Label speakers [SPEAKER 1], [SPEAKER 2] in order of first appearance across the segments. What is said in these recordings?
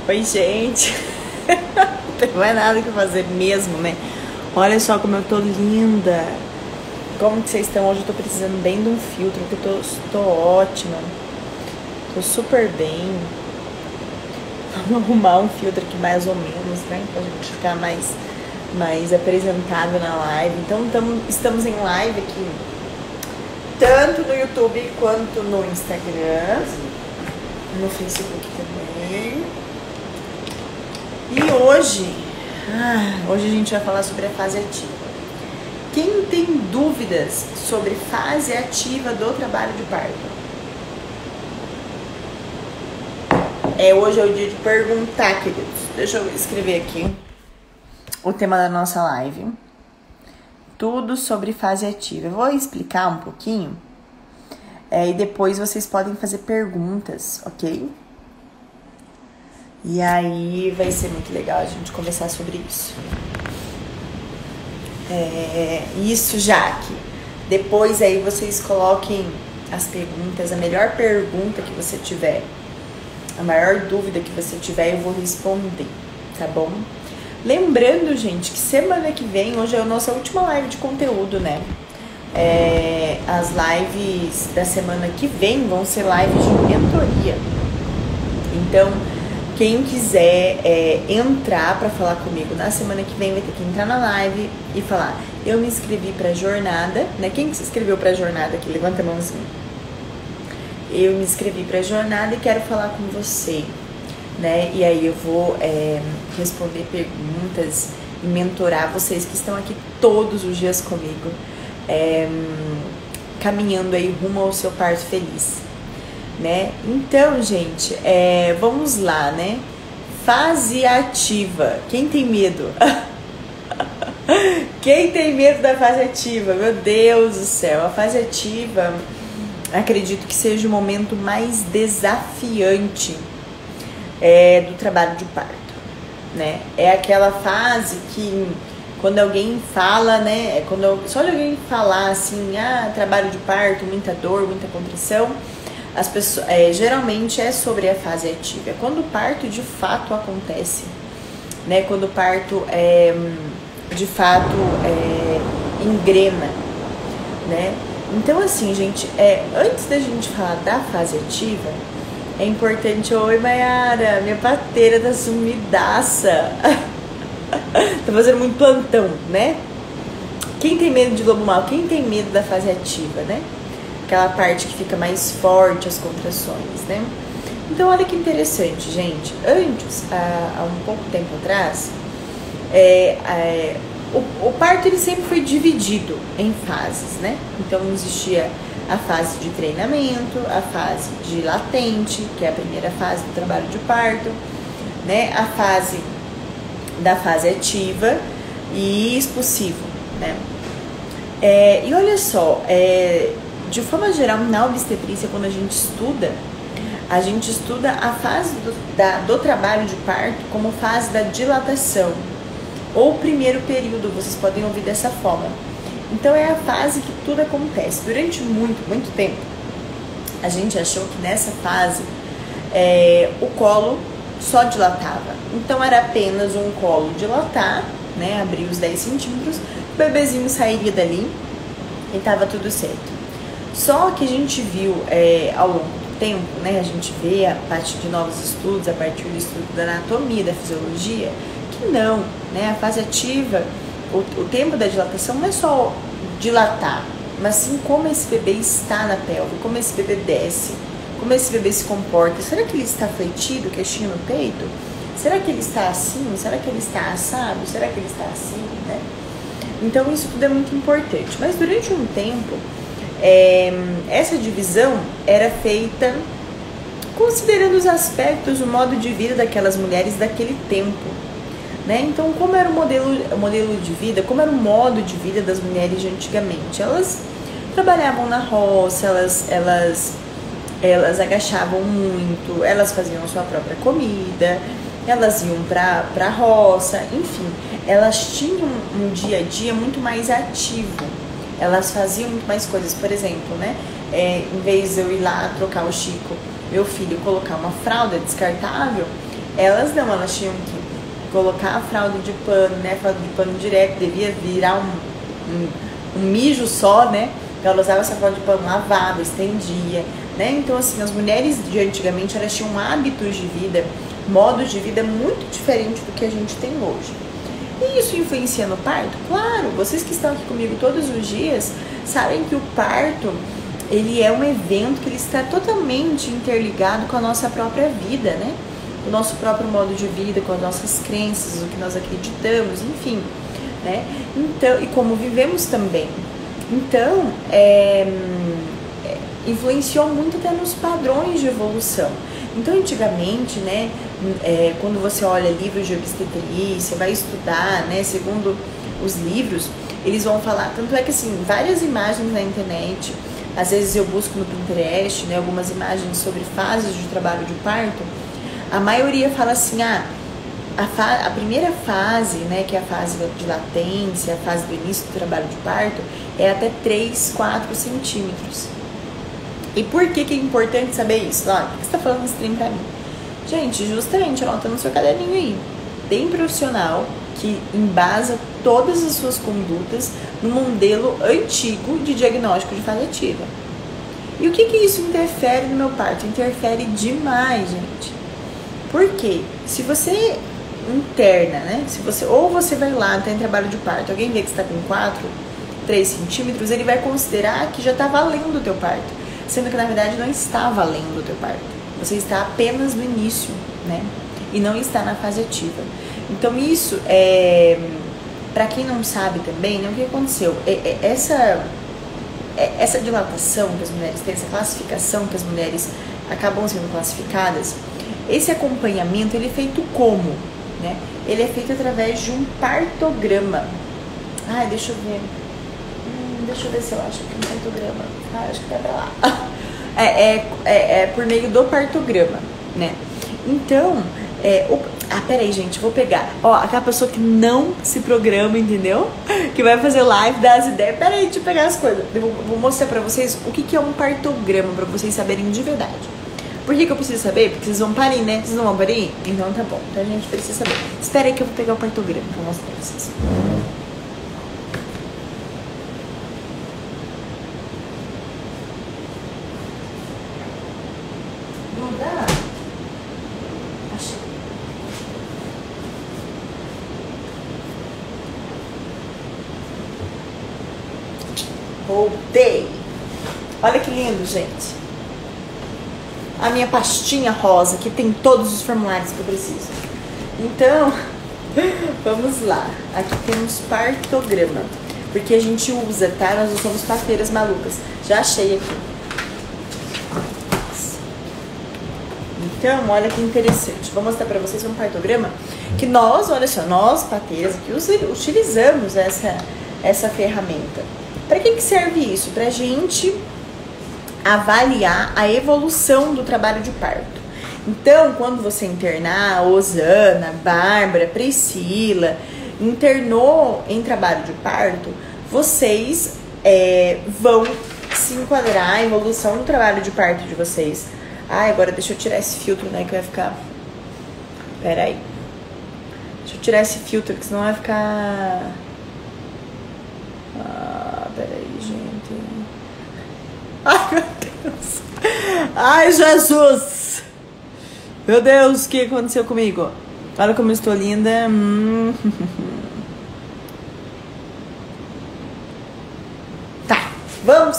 [SPEAKER 1] Oi, gente. Não tem mais nada que fazer mesmo, né? Olha só como eu tô linda. Como que vocês estão? Hoje eu tô precisando bem de um filtro, porque eu tô ótima. Tô super bem. Vamos arrumar um filtro aqui mais ou menos, né? Pra gente ficar mais apresentável na live. Então estamos em live aqui, tanto no YouTube quanto no Instagram, no Facebook também. E hoje a gente vai falar sobre a fase ativa. Quem tem dúvidas sobre fase ativa do trabalho de parto? Hoje é o dia de perguntar, queridos. Deixa eu escrever aqui o tema da nossa live. Tudo sobre fase ativa. Eu vou explicar um pouquinho e depois vocês podem fazer perguntas, ok? E aí vai ser muito legal a gente conversar sobre isso. Isso, Jaque. Depois aí vocês coloquem as perguntas, a melhor pergunta que você tiver, a maior dúvida que você tiver, eu vou responder, tá bom? Lembrando, gente, que semana que vem, hoje é a nossa última live de conteúdo, né? As lives da semana que vem vão ser lives de mentoria. Então, quem quiser entrar para falar comigo na semana que vem vai ter que entrar na live e falar: eu me inscrevi para jornada, né? Quem que se inscreveu para jornada aqui? Levanta a mãozinha. Eu me inscrevi para jornada e quero falar com você, né? E aí eu vou responder perguntas e mentorar vocês que estão aqui todos os dias comigo, caminhando aí rumo ao seu parto feliz, né? Então, gente, vamos lá, né? Fase ativa. Quem tem medo? Quem tem medo da fase ativa? Meu Deus do céu, a fase ativa, acredito que seja o momento mais desafiante do trabalho de parto, né? É aquela fase que quando alguém fala, né? Só de alguém falar assim, trabalho de parto, muita dor, muita contração, as pessoas, geralmente é sobre a fase ativa. É quando o parto de fato acontece, né? Quando o parto de fato engrena, né? Então assim, gente, antes da gente falar da fase ativa, é importante... Oi, Mayara, minha parteira tá sumidaça. Tá fazendo muito plantão, né? Quem tem medo de lobo mau? Quem tem medo da fase ativa, né? Aquela parte que fica mais forte, as contrações, né? Então, olha que interessante, gente. Antes, há um pouco tempo atrás, o parto ele sempre foi dividido em fases, né? Então, existia a fase de treinamento, a fase de latente, que é a primeira fase do trabalho de parto, né? A fase da fase ativa e expulsivo, né? E olha só, de forma geral, na obstetrícia, quando a gente estuda a fase do trabalho de parto como fase da dilatação, ou primeiro período, vocês podem ouvir dessa forma. Então é a fase que tudo acontece. Durante muito tempo, a gente achou que nessa fase o colo só dilatava. Então era apenas um colo dilatar, né? Abrir os 10 centímetros, o bebezinho sairia dali e tava tudo certo. Só que a gente viu ao longo do tempo, né? A gente vê a partir de novos estudos, a partir do estudo da anatomia, da fisiologia, que não, né? A fase ativa, o tempo da dilatação não é só dilatar, mas sim como esse bebê está na pelve, como esse bebê desce, como esse bebê se comporta. Será que ele está fletido, queixinho no peito? Será que ele está assim? Será que ele está assado? Será que ele está assim, né? Então isso tudo é muito importante. Mas durante um tempo, essa divisão era feita considerando os aspectos, o modo de vida daquelas mulheres daquele tempo, né? Então, como era o modelo de vida, como era o modo de vida das mulheres de antigamente? Elas trabalhavam na roça, elas agachavam muito, elas faziam a sua própria comida, elas iam pra roça, enfim, elas tinham um dia a dia muito mais ativo, elas faziam muito mais coisas. Por exemplo, né? Em vez de eu ir lá trocar o Chico, meu filho, colocar uma fralda descartável, Elas não, elas tinham que colocar a fralda de pano, né? A fralda de pano direto, devia virar um mijo só, né? Ela usava essa fralda de pano lavada, estendia, né? Então, assim, as mulheres de antigamente, elas tinham hábitos de vida, modos de vida muito diferentes do que a gente tem hoje. E isso influencia no parto? Claro, vocês que estão aqui comigo todos os dias sabem que o parto, ele é um evento que ele está totalmente interligado com a nossa própria vida, né? O nosso próprio modo de vida, com as nossas crenças, o que nós acreditamos, enfim, né? Então, e como vivemos também. Então, influenciou muito até nos padrões de evolução. Então, antigamente, né, quando você olha livros de obstetrícia, vai estudar, né, segundo os livros, eles vão falar, tanto é que, assim, várias imagens na internet, às vezes eu busco no Pinterest, né, algumas imagens sobre fases de trabalho de parto, a maioria fala assim, a primeira fase, né, que é a fase de latência, a fase do início do trabalho de parto, é até 3, 4 centímetros. E por que é importante saber isso? Olha, por que você tá falando esse trem pra mim? Gente, justamente, anota no seu caderninho aí. Tem profissional que embasa todas as suas condutas no modelo antigo de diagnóstico de fase ativa. E o que isso interfere no meu parto? Interfere demais, gente. Por quê? Se você interna, né? Ou você vai lá, tá em trabalho de parto, alguém vê que você tá com 4, 3 centímetros, ele vai considerar que já tá valendo o teu parto. Sendo que na verdade não está valendo o teu parto. Você está apenas no início, né? E não está na fase ativa. Então isso para quem não sabe também, né, o que aconteceu? Essa dilatação que as mulheres têm, essa classificação que as mulheres acabam sendo classificadas, esse acompanhamento, ele é feito como? Né? Ele é feito através de um partograma. Ai, deixa eu ver. Deixa eu ver se eu acho que é um partograma. Acho que vai pra lá. É por meio do partograma, né? Então, peraí, gente, vou pegar. Ó, aquela pessoa que não se programa, entendeu? Que vai fazer live, dá as ideias. Peraí, deixa eu pegar as coisas. Eu vou mostrar pra vocês o que é um partograma, pra vocês saberem de verdade. Por que eu preciso saber? Porque vocês vão parir, né? Vocês não vão parir? Então tá bom. Então a gente precisa saber. Espera aí que eu vou pegar o partograma pra mostrar pra vocês. Voltei. Olha que lindo, gente. A minha pastinha rosa, que tem todos os formulários que eu preciso. Então, vamos lá. Aqui temos partograma. Porque a gente usa, tá? Nós não somos parteiras malucas. Já achei aqui. Então, olha que interessante. Vou mostrar pra vocês um partograma que nós, olha só, nós parteiras aqui utilizamos essa ferramenta. Para que serve isso? Pra gente avaliar a evolução do trabalho de parto. Então, quando você internar, Osana, Bárbara, Priscila, internou em trabalho de parto, vocês vão se enquadrar a evolução do trabalho de parto de vocês. Agora deixa eu tirar esse filtro, né, que vai ficar... Pera aí. Deixa eu tirar esse filtro, que senão vai ficar... Peraí, gente. Ai, meu Deus. Ai, Jesus. Meu Deus, o que aconteceu comigo? Olha como eu estou linda. Tá, vamos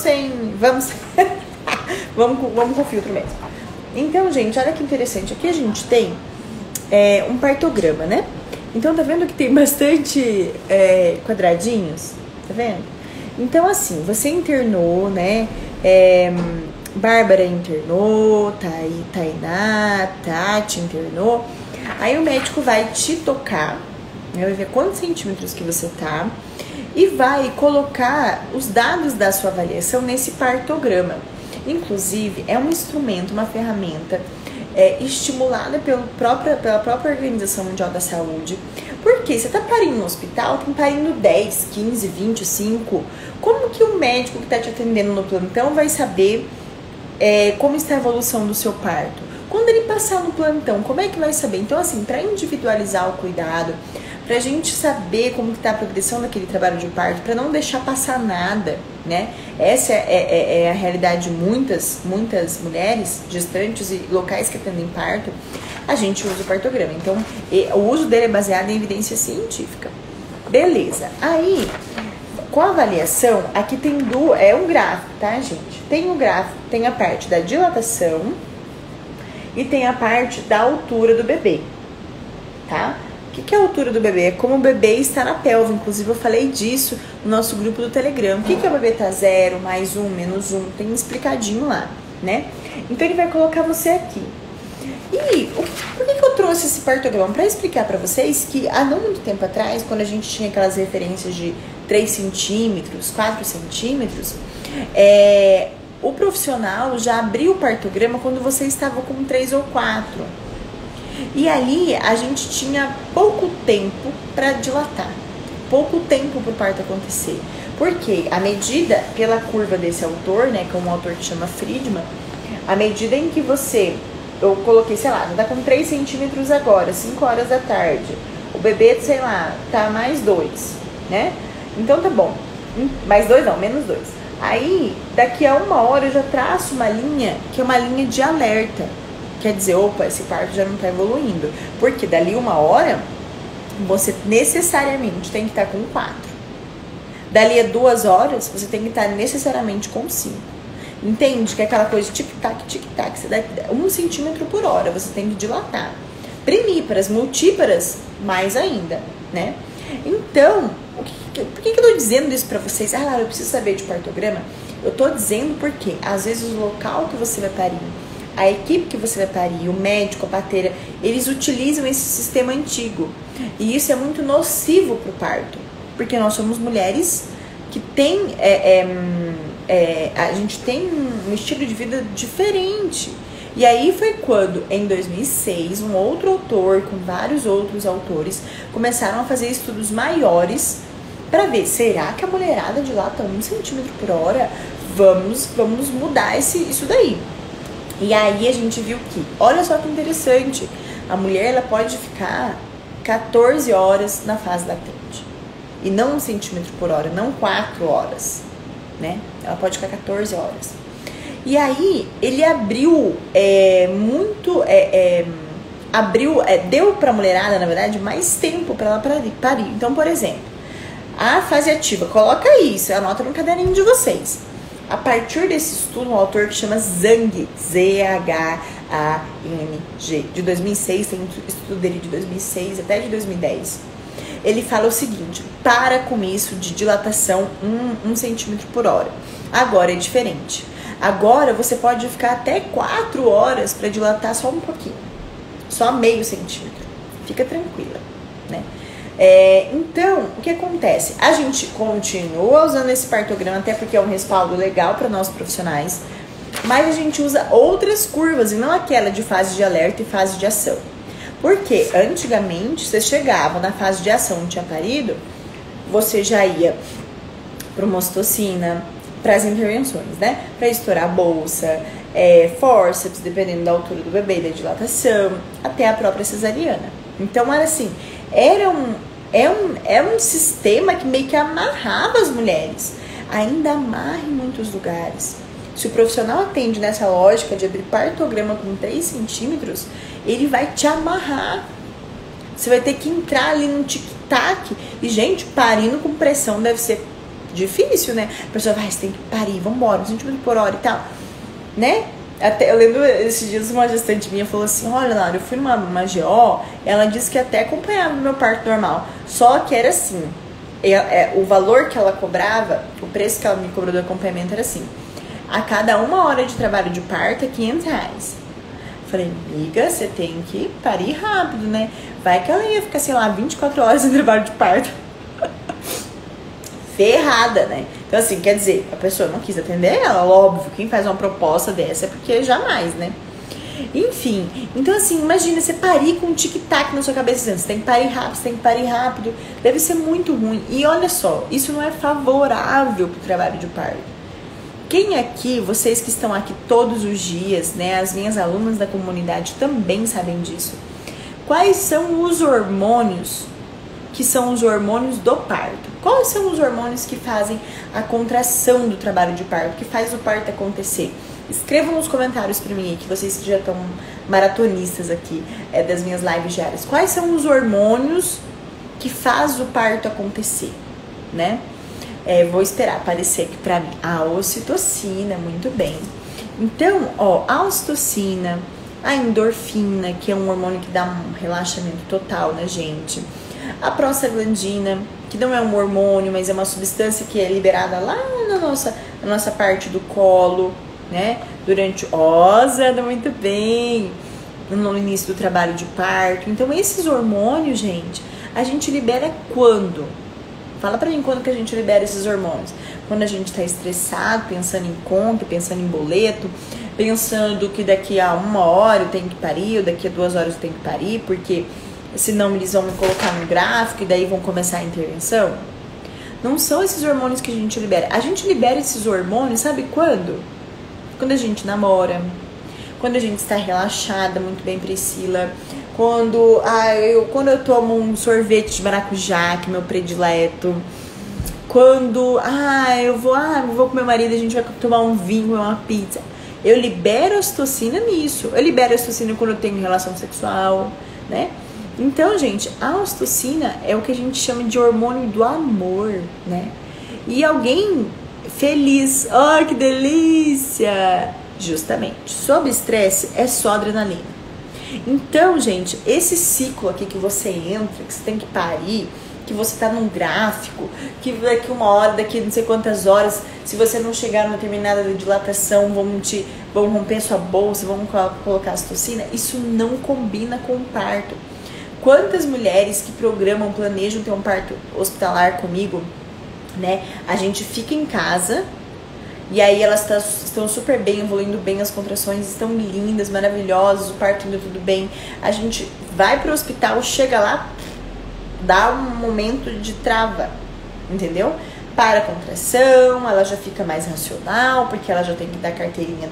[SPEAKER 1] com o filtro mesmo. Então, gente, olha que interessante. Aqui a gente tem um partograma, né? Então, tá vendo que tem bastante quadradinhos? Tá vendo? Então, assim, você internou, né? Bárbara internou, Tainá, Tati internou. Aí o médico vai te tocar, né, vai ver quantos centímetros que você tá e vai colocar os dados da sua avaliação nesse partograma. Inclusive, é um instrumento, uma ferramenta estimulada pela própria Organização Mundial da Saúde. Porque você tá parindo no hospital, tem parindo 10, 15, 25. Como que o médico que tá te atendendo no plantão vai saber como está a evolução do seu parto? Quando ele passar no plantão, como é que vai saber? Então, assim, para individualizar o cuidado, pra gente saber como que tá a progressão daquele trabalho de parto, para não deixar passar nada, né? Essa é a realidade de muitas mulheres gestantes e locais que atendem parto. A gente usa o partograma. Então, o uso dele é baseado em evidência científica. Beleza. Aí, com a avaliação, aqui tem um gráfico, tá, gente? Tem um gráfico, tem a parte da dilatação e tem a parte da altura do bebê, tá? O que é a altura do bebê? É como o bebê está na pelve. Inclusive, eu falei disso no nosso grupo do Telegram. O que é o bebê tá 0, mais 1, menos 1? Tem explicadinho lá, né? Então, ele vai colocar você aqui. E por que eu trouxe esse partograma? Para explicar para vocês que há não muito tempo atrás, quando a gente tinha aquelas referências de 3 centímetros, 4 centímetros, o profissional já abriu o partograma quando você estava com 3 ou 4. E ali a gente tinha pouco tempo para dilatar, pouco tempo para o parto acontecer. Porque a medida, pela curva desse autor, né, que é um autor que chama Friedman, a medida em que eu coloquei, sei lá, já tá com 3 centímetros agora, 5 horas da tarde. O bebê, sei lá, tá mais 2, né? Então tá bom. Mais 2 não, menos 2. Aí, daqui a 1 hora eu já traço uma linha, que é uma linha de alerta. Quer dizer, opa, esse parto já não tá evoluindo. Porque dali 1 hora, você necessariamente tem que estar com 4. Dali a 2 horas, você tem que estar necessariamente com 5. Entende? Que é aquela coisa de tic-tac, tic-tac. Você dá 1 centímetro por hora, você tem que dilatar. Primíparas, multíparas, mais ainda, né? Então, por que eu tô dizendo isso pra vocês? Ah, Lara, eu preciso saber de partograma. Eu tô dizendo porque, às vezes, o local que você vai parir, a equipe que você vai parir, o médico, a parteira, eles utilizam esse sistema antigo. E isso é muito nocivo pro parto. Porque nós somos mulheres que têm... a gente tem um estilo de vida diferente. E aí foi quando, em 2006, um outro autor, com vários outros autores, começaram a fazer estudos maiores para ver, será que a mulherada dilata 1 centímetro por hora? Vamos mudar isso daí. E aí a gente viu que, olha só que interessante, a mulher ela pode ficar 14 horas na fase latente. E não 1 centímetro por hora, não 4 horas. Né? Ela pode ficar 14 horas. E aí, ele abriu deu pra mulherada, na verdade, mais tempo pra ela parir. Então, por exemplo, a fase ativa, coloca isso, anota no caderninho de vocês. A partir desse estudo, um autor que chama Zhang, Z-H-A-N-G, de 2006, tem um estudo dele de 2006 até de 2010. Ele fala o seguinte, para com isso de dilatação 1 centímetro por hora. Agora é diferente. Agora você pode ficar até 4 horas para dilatar só um pouquinho. Só meio centímetro. Fica tranquila, né? Então, o que acontece? A gente continua usando esse partograma, até porque é um respaldo legal para nós profissionais, mas a gente usa outras curvas e não aquela de fase de alerta e fase de ação. Porque antigamente você chegava na fase de ação, não tinha parido, você já ia para uma ocitocina, para as intervenções, né? Para estourar a bolsa, fórceps, dependendo da altura do bebê, da dilatação, até a própria cesariana. Então era assim, era um sistema que meio que amarrava as mulheres. Ainda amarra em muitos lugares. Se o profissional atende nessa lógica de abrir partograma com 3 centímetros, ele vai te amarrar. Você vai ter que entrar ali no tic-tac. E, gente, parindo com pressão deve ser difícil, né? A pessoa vai, você tem que parir, vambora, 1 centímetro por hora e tal. Né? Até, eu lembro, esses dias uma gestante minha falou assim, olha, Lara, eu fui numa GO, ela disse que até acompanhava o meu parto normal. Só que era assim, o valor que ela cobrava, o preço que ela me cobrou do acompanhamento era assim, a cada 1 hora de trabalho de parto é R$500. Falei, amiga, você tem que parir rápido, né? Vai que ela ia ficar, sei lá, 24 horas em trabalho de parto. Ferrada, né? Então, assim, quer dizer, a pessoa não quis atender ela, óbvio. Quem faz uma proposta dessa é porque jamais, né? Enfim, então assim, imagina você parir com um tic-tac na sua cabeça dizendo, você tem que parir rápido, você tem que parir rápido. Deve ser muito ruim. E olha só, isso não é favorável pro trabalho de parto. quem aqui, vocês que estão aqui todos os dias, né, as minhas alunas da comunidade também sabem disso. Quais são os hormônios que são os hormônios do parto? Quais são os hormônios que fazem a contração do trabalho de parto, que faz o parto acontecer? Escrevam nos comentários para mim, que vocês que já estão maratonistas aqui das minhas lives diárias. Quais são os hormônios que faz o parto acontecer, né? Vou esperar aparecer aqui pra mim. A ocitocina, muito bem. Então, ó, a ocitocina, a endorfina, que é um hormônio que dá um relaxamento total na gente. A prostaglandina, que não é um hormônio, mas é uma substância que é liberada lá na nossa parte do colo, né? Durante... Ó, Zanda, muito bem! No início do trabalho de parto. Então, esses hormônios, gente, a gente libera quando? Fala pra mim quando que a gente libera esses hormônios. Quando a gente tá estressado, pensando em conta, pensando em boleto, pensando que daqui a 1 hora eu tenho que parir, ou daqui a 2 horas eu tenho que parir, porque senão eles vão me colocar no gráfico e daí vão começar a intervenção. Não são esses hormônios que a gente libera. A gente libera esses hormônios, sabe quando? Quando a gente namora, quando a gente está relaxada, muito bem, Priscila. Quando eu tomo um sorvete de maracujá, que é meu predileto. Quando eu vou com meu marido, a gente vai tomar um vinho, comer uma pizza. Eu libero a ocitocina nisso. Eu libero a ocitocina quando eu tenho relação sexual, né? Então, gente, a ocitocina é o que a gente chama de hormônio do amor, né? E alguém feliz, oh, que delícia! Justamente, sob estresse é só adrenalina. Então, gente, esse ciclo aqui que você entra, que você tem que parir, que você tá num gráfico, que daqui 1 hora, daqui não sei quantas horas, se você não chegar numa determinada dilatação, vão romper sua bolsa, vão colocar a ocitocina, isso não combina com o parto. Quantas mulheres que planejam ter um parto hospitalar comigo, né? A gente fica em casa e aí elas estão super bem, evoluindo bem, as contrações estão lindas, maravilhosas, o parto indo tudo bem. A gente vai pro hospital, chega lá, dá um momento de trava, entendeu? Para a contração, ela já fica mais racional, porque ela já tem que dar carteirinha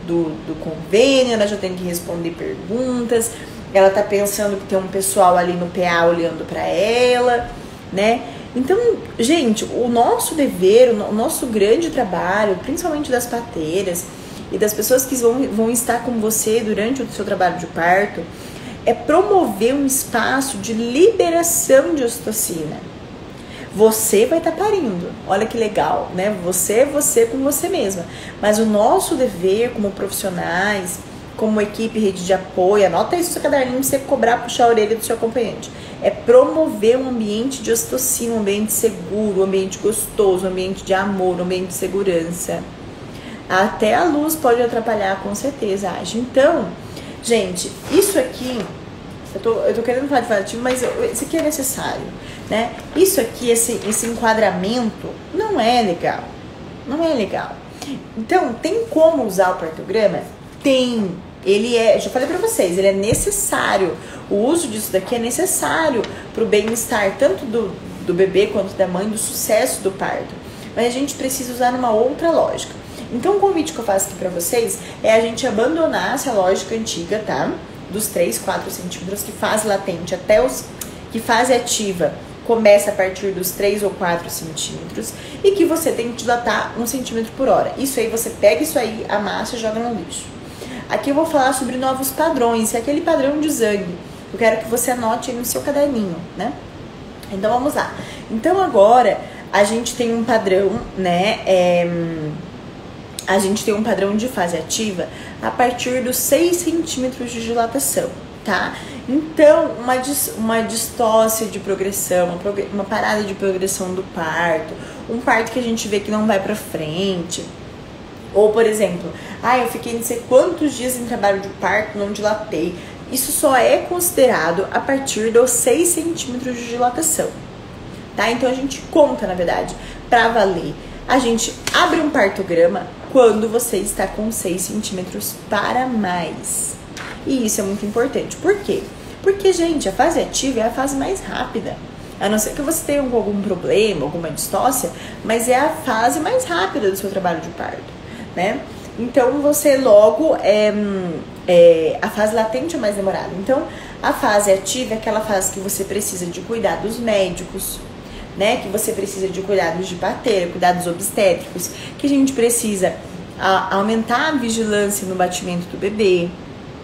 [SPEAKER 1] do convênio, ela já tem que responder perguntas, ela tá pensando que tem um pessoal ali no PA olhando para ela, né? Então, gente, o nosso dever, o nosso grande trabalho, principalmente das parteiras e das pessoas que vão estar com você durante o seu trabalho de parto, é promover um espaço de liberação de ocitocina. Você vai estar parindo, olha que legal, né? Você com você mesma. Mas o nosso dever como profissionais, como equipe, rede de apoio, anota isso no seu caderninho pra você cobrar, puxar a orelha do seu acompanhante. É promover um ambiente de ocitocina, um ambiente seguro, um ambiente gostoso, um ambiente de amor, um ambiente de segurança. Até a luz pode atrapalhar, com certeza, acho. Então, gente, isso aqui, eu tô querendo falar de validativo, mas isso aqui é necessário, né? Isso aqui, esse enquadramento, não é legal. Não é legal. Então, tem como usar o partograma? Tem. Ele já falei pra vocês, ele é necessário. O uso disso daqui é necessário pro bem-estar tanto do bebê quanto da mãe, do sucesso do parto. Mas a gente precisa usar numa outra lógica. Então o convite que eu faço aqui pra vocês é a gente abandonar essa lógica antiga, tá? Dos 3, 4 centímetros, que fase latente até que fase ativa começa a partir dos 3 ou 4 centímetros e que você tem que dilatar 1 centímetro por hora. Isso aí, você pega isso aí, amassa e joga no lixo. Aqui eu vou falar sobre novos padrões, é aquele padrão de Zang. Eu quero que você anote aí no seu caderninho, né? Então vamos lá. Então agora a gente tem um padrão, né? A gente tem um padrão de fase ativa a partir dos 6 centímetros de dilatação, tá? Então, uma distócia de progressão, uma parada de progressão do parto, um parto que a gente vê que não vai pra frente. Ou, por exemplo, eu fiquei não sei quantos dias em trabalho de parto, não dilatei. Isso só é considerado a partir dos 6 centímetros de dilatação, tá? Então, a gente conta, na verdade, pra valer. A gente abre um partograma quando você está com 6 centímetros para mais. E isso é muito importante. Por quê? Porque, gente, a fase ativa é a fase mais rápida. A não ser que você tenha algum problema, alguma distócia, mas é a fase mais rápida do seu trabalho de parto. né? Então você logo a fase latente é mais demorada. Então a fase ativa é aquela fase que você precisa de cuidados médicos, né? Que você precisa de cuidados de parteira, cuidados obstétricos, que a gente precisa aumentar a vigilância no batimento do bebê,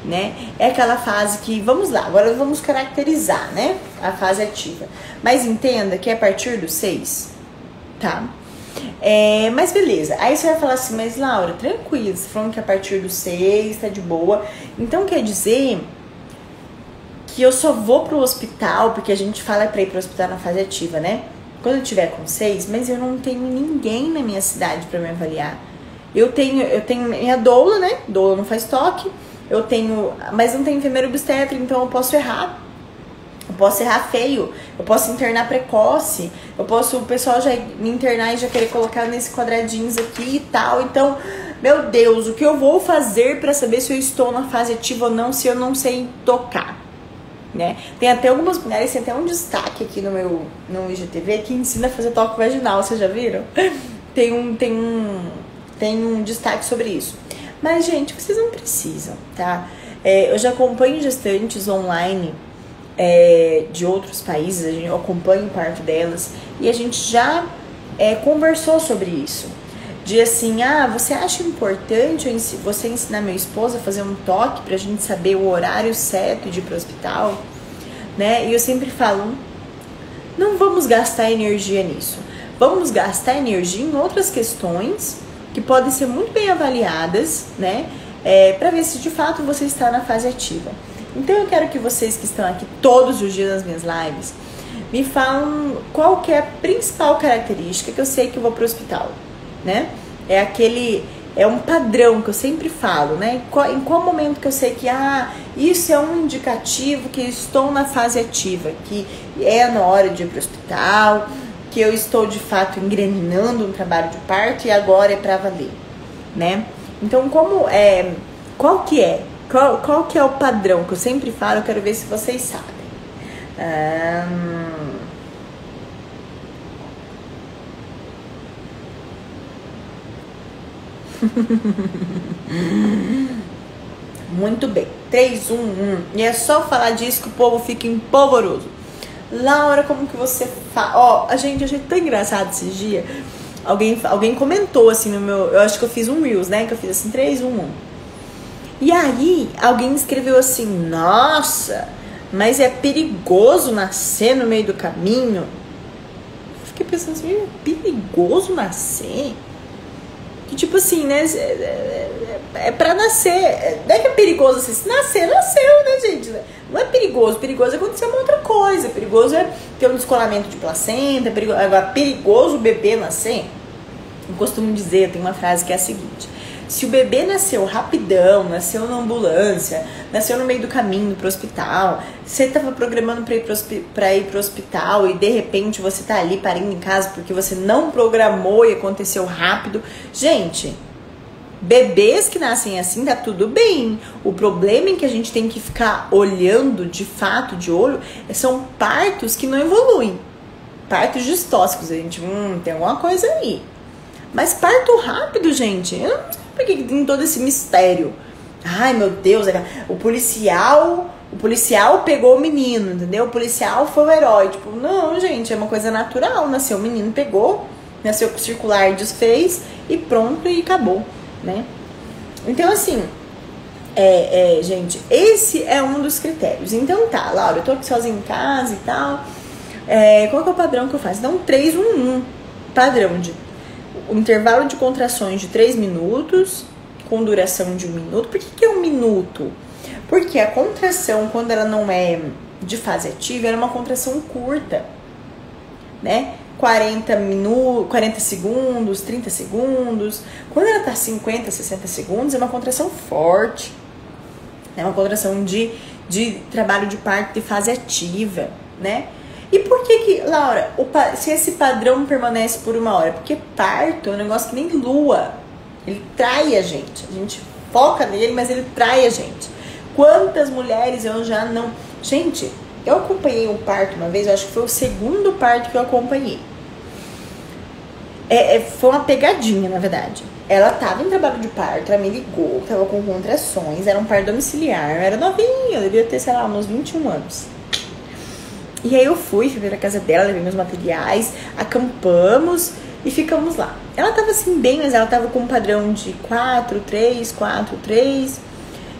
[SPEAKER 1] né? É aquela fase que, vamos lá, agora vamos caracterizar, né? A fase ativa. Mas entenda que é a partir do 6, tá? Mas beleza, aí você vai falar assim, mas Laura, tranquilo, você falando que a partir do 6 tá de boa. Então quer dizer que eu só vou pro hospital, porque a gente fala pra ir pro hospital na fase ativa, né? Quando eu tiver com 6, mas eu não tenho ninguém na minha cidade pra me avaliar. Eu tenho minha doula, né? Doula não faz toque. Mas não tenho enfermeiro obstetra, então eu posso errar. Eu posso errar feio, eu posso internar precoce, o pessoal já me internar e já querer colocar nesse quadradinhos aqui e tal. Então, meu Deus, o que eu vou fazer pra saber se eu estou na fase ativa ou não, se eu não sei tocar, né? Tem até algumas mulheres, tem até um destaque aqui no IGTV que ensina a fazer toque vaginal, vocês já viram? Tem um destaque sobre isso. Mas, gente, vocês não precisam, tá? Eu já acompanho gestantes online de outros países, eu acompanho parte delas, e a gente já conversou sobre isso. De assim, você acha importante você ensinar meu esposo a fazer um toque pra gente saber o horário certo de ir pro hospital, né? E eu sempre falo, não vamos gastar energia nisso. Vamos gastar energia em outras questões que podem ser muito bem avaliadas, né? Pra ver se de fato você está na fase ativa. Então eu quero que vocês que estão aqui todos os dias nas minhas lives me falam qual que é a principal característica que eu sei que eu vou pro hospital, né? É um padrão que eu sempre falo, né? Em qual momento que eu sei que isso é um indicativo que eu estou na fase ativa, que é na hora de ir pro hospital, que eu estou de fato engrenando um trabalho de parto e agora é pra valer, né? Então qual que é o padrão que eu sempre falo? Eu quero ver se vocês sabem. Muito bem. 3, 1, 1. E é só falar disso que o povo fica empolvoroso. Laura, como que você fala? Gente, eu achei tão engraçado esses dias. Alguém comentou assim no meu... Eu acho que eu fiz um Reels, né? Que eu fiz assim, 3, 1, 1. E aí, alguém escreveu assim, nossa, mas é perigoso nascer no meio do caminho? Eu fiquei pensando assim, é perigoso nascer? Que tipo assim, né, é pra nascer, não é que é perigoso assim, se nasceu, né, gente? Não é perigoso é acontecer uma outra coisa, perigoso é ter um descolamento de placenta, agora perigoso o bebê nascer? Eu costumo dizer, tem uma frase que é a seguinte: se o bebê nasceu rapidão, nasceu na ambulância, nasceu no meio do caminho pro hospital, você estava programando para ir pro hospital e de repente você tá ali parindo em casa porque você não programou e aconteceu rápido. Gente, bebês que nascem assim tá tudo bem. O problema é que a gente tem que ficar olhando de fato, de olho, são partos que não evoluem. Partos distóxicos, a gente, tem alguma coisa aí. Mas parto rápido, gente, eu não sei por que tem todo esse mistério. Ai, meu Deus, o policial pegou o menino, entendeu? O policial foi o herói. Tipo, não, gente, é uma coisa natural. Nasceu o menino, pegou, nasceu circular, desfez e pronto, e acabou, né? Então, assim, gente, esse é um dos critérios. Então tá, Laura, eu tô aqui sozinha em casa e tal. Qual que é o padrão que eu faço? Então, 3, 1, 1. Padrão de o intervalo de contrações de 3 minutos, com duração de 1 minuto. Por que é 1 minuto? Porque a contração, quando ela não é de fase ativa, ela é uma contração curta, né? 40 segundos, 30 segundos. Quando ela tá 50, 60 segundos, é uma contração forte. É uma contração de trabalho de parto de fase ativa, né? E por que, Laura, se esse padrão permanece por 1 hora? Porque parto é um negócio que nem lua. Ele trai a gente foca nele, mas ele trai a gente. Quantas mulheres eu já não... Gente, eu acompanhei um parto uma vez, eu acho que foi o segundo parto que eu acompanhei. Foi uma pegadinha, na verdade. Ela tava em trabalho de parto, ela me ligou, tava com contrações, era um parto domiciliar, era novinha, eu devia ter, sei lá, uns 21 anos. E aí eu fui pra casa dela, levei meus materiais, acampamos e ficamos lá. Ela tava assim bem, mas ela tava com um padrão de 4, 3, 4, 3.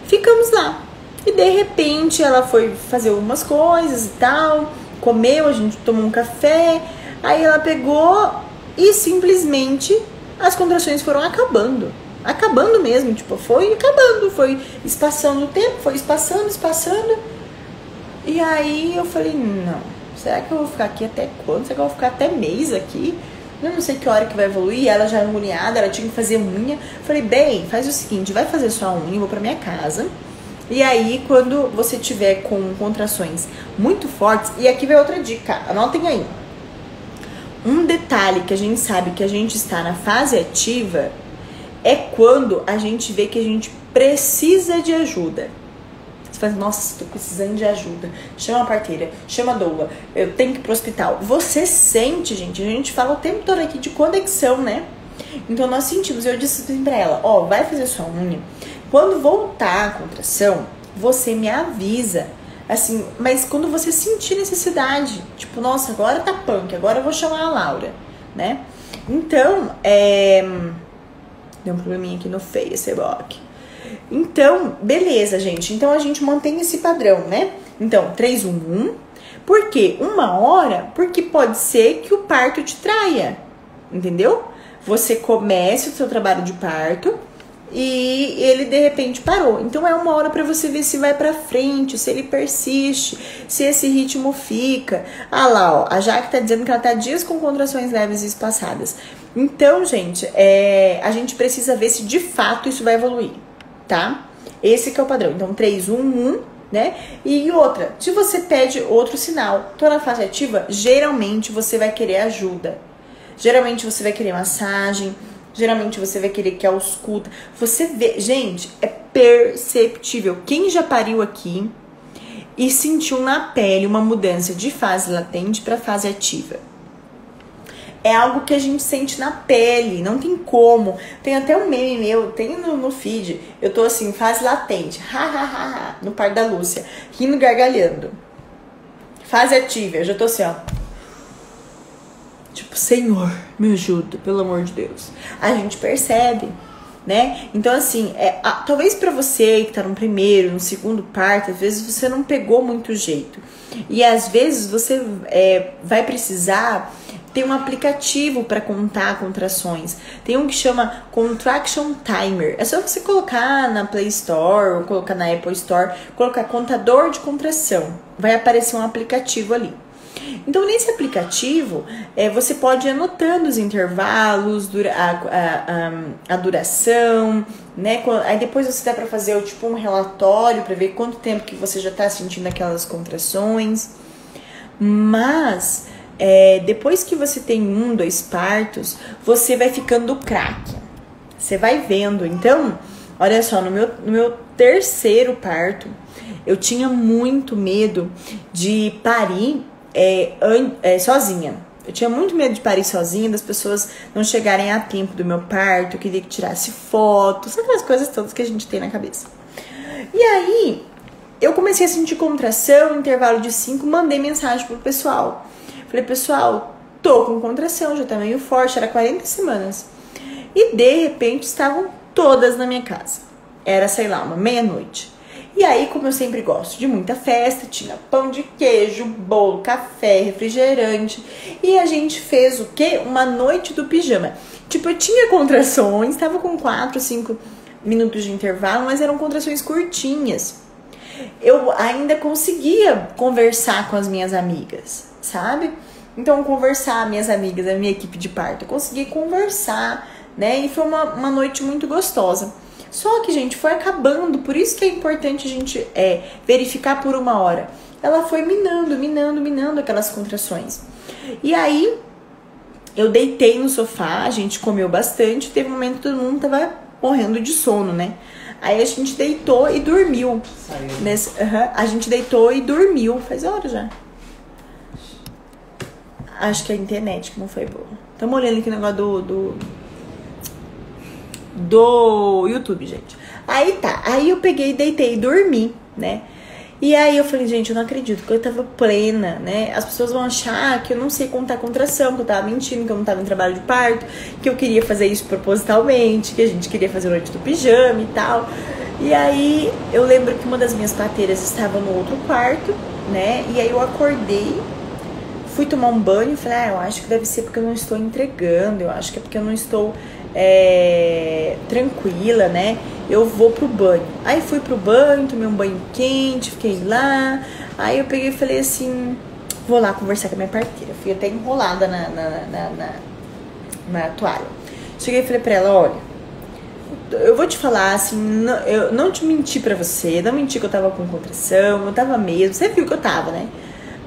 [SPEAKER 1] Ficamos lá. E de repente ela foi fazer algumas coisas e tal, comeu, a gente tomou um café, aí ela pegou e simplesmente as contrações foram acabando. Acabando mesmo, tipo, foi acabando, foi espaçando o tempo, foi espaçando. E aí eu falei, não, será que eu vou ficar aqui até quando? Será que eu vou ficar até mês aqui? Eu não sei que hora que vai evoluir. Ela já agoniada, ela tinha que fazer unha. Eu falei, bem, faz o seguinte, vai fazer sua unha, eu vou pra minha casa. E aí, quando você tiver com contrações muito fortes, e aqui vai outra dica, anotem aí. Um detalhe que a gente sabe que a gente está na fase ativa é quando a gente vê que a gente precisa de ajuda. Você fala, nossa, estou precisando de ajuda. Chama a parteira, chama a doula, eu tenho que ir pro hospital. Você sente, gente, a gente fala o tempo todo aqui de conexão, né? Então nós sentimos, eu disse assim pra ela, ó, vai fazer sua unha. Quando voltar a contração, você me avisa. Assim, mas quando você sentir necessidade, tipo, nossa, agora tá punk, agora eu vou chamar a Laura, né? Então, deu um probleminha aqui no Facebook. Então, beleza, gente. Então, a gente mantém esse padrão, né? Então, 3, 1, 1. Por quê? 1 hora, porque pode ser que o parto te traia, entendeu? Você comece o seu trabalho de parto e ele de repente parou. Então é 1 hora para você ver se vai para frente, se ele persiste, se esse ritmo fica. Ah lá, ó, a Jaque tá dizendo que ela tá dias com contrações leves e espaçadas. Então, gente, a gente precisa ver se de fato isso vai evoluir, tá? Esse que é o padrão. Então 3, 1, 1, né? E outra, se você pede outro sinal, tô na fase ativa, geralmente você vai querer ajuda. Geralmente você vai querer massagem. Geralmente você vai querer que ausculta. Você vê, gente, é perceptível. Quem já pariu aqui e sentiu na pele uma mudança de fase latente para fase ativa? É algo que a gente sente na pele, não tem como. Tem até um meme meu, tem no feed. Eu tô assim, fase latente, no parto da Lúcia, rindo, gargalhando. Fase ativa, eu já tô assim, ó. Tipo, Senhor, me ajuda, pelo amor de Deus. A gente percebe, né? Então, assim, talvez pra você que tá no primeiro, no segundo parto, às vezes você não pegou muito jeito. E às vezes você vai precisar ter um aplicativo para contar contrações. Tem um que chama Contraction Timer. É só você colocar na Play Store ou colocar na Apple Store, colocar contador de contração. Vai aparecer um aplicativo ali. Então, nesse aplicativo, você pode ir anotando os intervalos, a duração, né? Aí depois você dá para fazer um relatório para ver quanto tempo que você já está sentindo aquelas contrações. Mas, depois que você tem 1, 2 partos, você vai ficando craque. Você vai vendo. Então, olha só, no meu terceiro parto, eu tinha muito medo de parir sozinha. Eu tinha muito medo de parir sozinha, das pessoas não chegarem a tempo do meu parto, eu queria que tirasse fotos, aquelas coisas todas que a gente tem na cabeça. E aí, eu comecei a sentir contração, intervalo de 5, mandei mensagem pro pessoal. Falei, pessoal, tô com contração, já tá meio forte, era 40 semanas. E de repente, estavam todas na minha casa. Era, sei lá, 1h30. E aí, como eu sempre gosto de muita festa, tinha pão de queijo, bolo, café, refrigerante. E a gente fez o quê? Uma noite do pijama. Tipo, eu tinha contrações, tava com 4, 5 minutos de intervalo, mas eram contrações curtinhas. Eu ainda conseguia conversar com as minhas amigas, sabe? Então, conversar, minhas amigas, a minha equipe de parto, eu consegui conversar, né? E foi uma noite muito gostosa. Só que, gente, foi acabando, por isso que é importante a gente verificar por 1 hora. Ela foi minando aquelas contrações. E aí, eu deitei no sofá, a gente comeu bastante, teve um momento que todo mundo tava morrendo de sono, né? Aí a gente deitou e dormiu. A gente deitou e dormiu, faz horas já. Acho que a internet que não foi boa. Tamo olhando aqui o negócio do YouTube, gente. Aí tá, aí eu peguei, deitei e dormi, né? E aí eu falei, gente, eu não acredito, que eu tava plena, né? As pessoas vão achar que eu não sei contar contração, que eu tava mentindo, que eu não tava em trabalho de parto, que eu queria fazer isso propositalmente, que a gente queria fazer noite do pijama e tal. E aí eu lembro que uma das minhas parteiras estava no outro quarto, né? E aí eu acordei, fui tomar um banho e falei, eu acho que deve ser porque eu não estou entregando, eu acho que é porque eu não estou tranquila, né? Eu vou pro banho. Aí fui pro banho, tomei um banho quente, fiquei lá. Aí eu peguei e falei assim, vou lá conversar com a minha parteira. Fui até enrolada na toalha. Cheguei e falei pra ela, olha, eu vou te falar assim, eu não te menti pra você, não menti que eu tava com contração, eu tava mesmo, você viu que eu tava, né?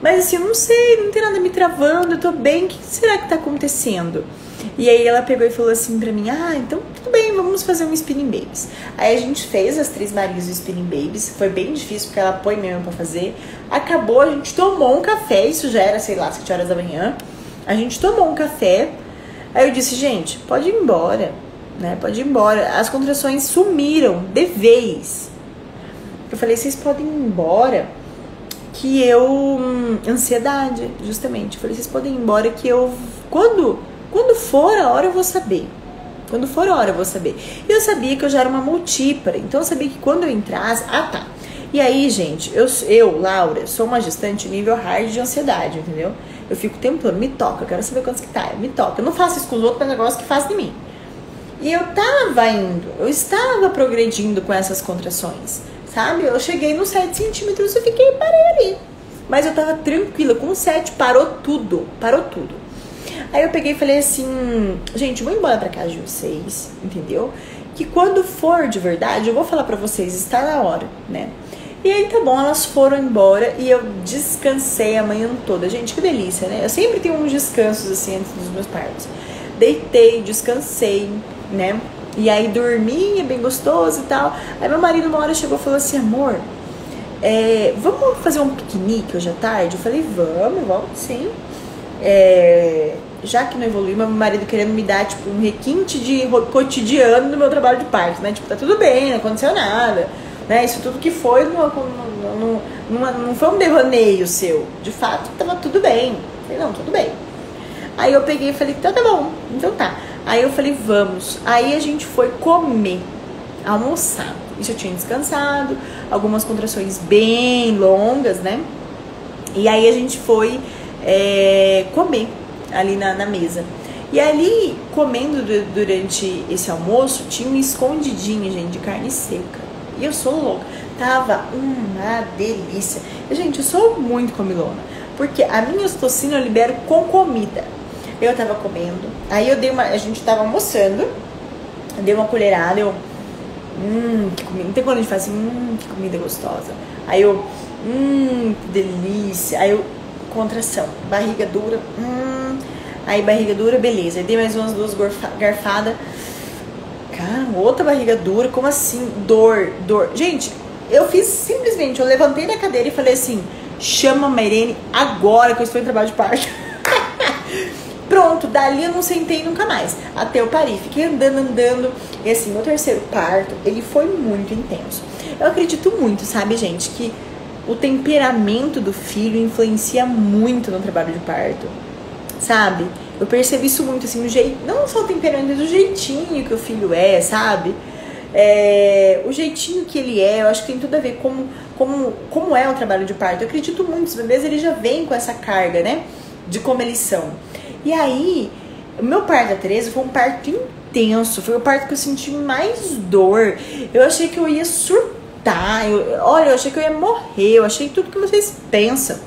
[SPEAKER 1] Mas assim, eu não sei, não tem nada me travando, eu tô bem, o que será que tá acontecendo? E aí ela pegou e falou assim pra mim, então tudo bem, vamos fazer um Spinning Babies. Aí a gente fez as 3 Marias do Spinning Babies, foi bem difícil porque ela põe mesmo pra fazer. Acabou, a gente tomou um café, isso já era, sei lá, 7 horas da manhã. A gente tomou um café, aí eu disse, gente, pode ir embora, né, pode ir embora. As contrações sumiram de vez. Eu falei, vocês podem ir embora que eu... ansiedade, justamente. Eu falei, vocês podem ir embora que eu... Quando for a hora eu vou saber. Quando for a hora eu vou saber. E eu sabia que eu já era uma multípara. Então eu sabia que quando eu entrasse... tá. E aí, gente, eu, Laura, sou uma gestante nível hard de ansiedade, entendeu? Eu fico o tempo todo, me toca, eu quero saber quantos que tá. Me toca. Eu não faço isso com os outros, mas é um negócio que faz de mim. E eu tava indo, eu estava progredindo com essas contrações, sabe? Eu cheguei nos 7 centímetros e parei ali. Mas eu tava tranquila, com 7 parou tudo. Aí eu peguei e falei assim, gente, vou embora pra casa de vocês, entendeu? Que quando for de verdade, eu vou falar pra vocês, está na hora, né? E aí tá bom, elas foram embora e eu descansei a manhã toda. Gente, que delícia, né? Eu sempre tenho uns descansos assim antes dos meus partos. Deitei, descansei, né? E aí dormi, é bem gostoso e tal. Aí meu marido uma hora chegou e falou assim, amor, vamos fazer um piquenique hoje à tarde? Eu falei, vamos sim. Já que não evoluiu, meu marido querendo me dar, tipo, um requinte de cotidiano do meu trabalho de parto, né? Tipo, tá tudo bem, não aconteceu nada, né? Isso tudo que foi não foi um devaneio seu. De fato, tava tudo bem. Eu falei, não, tudo bem. Aí eu peguei e falei, então tá bom, então tá. Aí eu falei, vamos. Aí a gente foi comer, almoçar. Isso eu tinha descansado, algumas contrações bem longas, né? E aí a gente foi comer ali na mesa. E ali, comendo durante esse almoço, tinha um escondidinho, gente, de carne seca. E eu sou louca. Tava uma delícia. Gente, eu sou muito comilona. Porque a minha ocitocina eu libero com comida. Eu tava comendo. Aí a gente tava almoçando. Eu dei uma colherada, que comida. Não tem quando a gente faz assim, que comida gostosa. Aí eu, que delícia. Aí eu, contração, barriga dura, aí barriga dura, beleza. Aí dei mais umas 2 garfadas. Cara, outra barriga dura, como assim? Dor. Gente, eu fiz simplesmente, eu levantei da cadeira e falei assim, chama a Mairene agora que eu estou em trabalho de parto. Pronto, dali eu não sentei nunca mais. Até eu parei, fiquei andando. E assim, meu terceiro parto, ele foi muito intenso. Eu acredito muito, sabe, gente, que o temperamento do filho influencia muito no trabalho de parto, sabe? Eu percebi isso muito, assim, não só o temperamento, mas o jeitinho que o filho sabe? O jeitinho que ele eu acho que tem tudo a ver com como é o trabalho de parto. Eu acredito muito, os bebês eles já vêm com essa carga, né? De como eles são. E aí, o meu parto da Tereza foi um parto intenso, foi o parto que eu senti mais dor. Eu achei que eu ia surtar, eu achei que eu ia morrer, eu achei tudo que vocês pensam.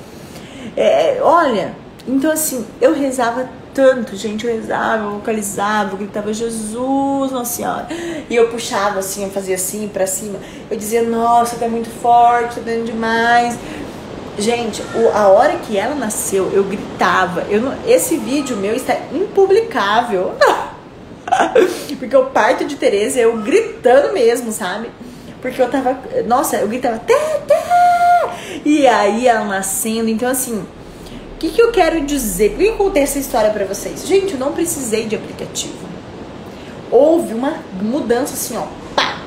[SPEAKER 1] Então assim, eu rezava tanto, gente, eu rezava, eu vocalizava, eu gritava, Jesus, Nossa Senhora. E eu puxava assim, eu fazia assim, pra cima. Eu dizia, nossa, tá muito forte, tá dando demais. Gente, a hora que ela nasceu, eu gritava. Esse vídeo meu está impublicável. Porque o parto de Tereza, eu gritando mesmo, sabe? Porque eu tava... Nossa, eu gritava... Té! E aí ela nascendo. Então, assim... O que eu quero dizer? Por que eu contei essa história pra vocês? Gente, eu não precisei de aplicativo. Houve uma mudança assim, ó, pá,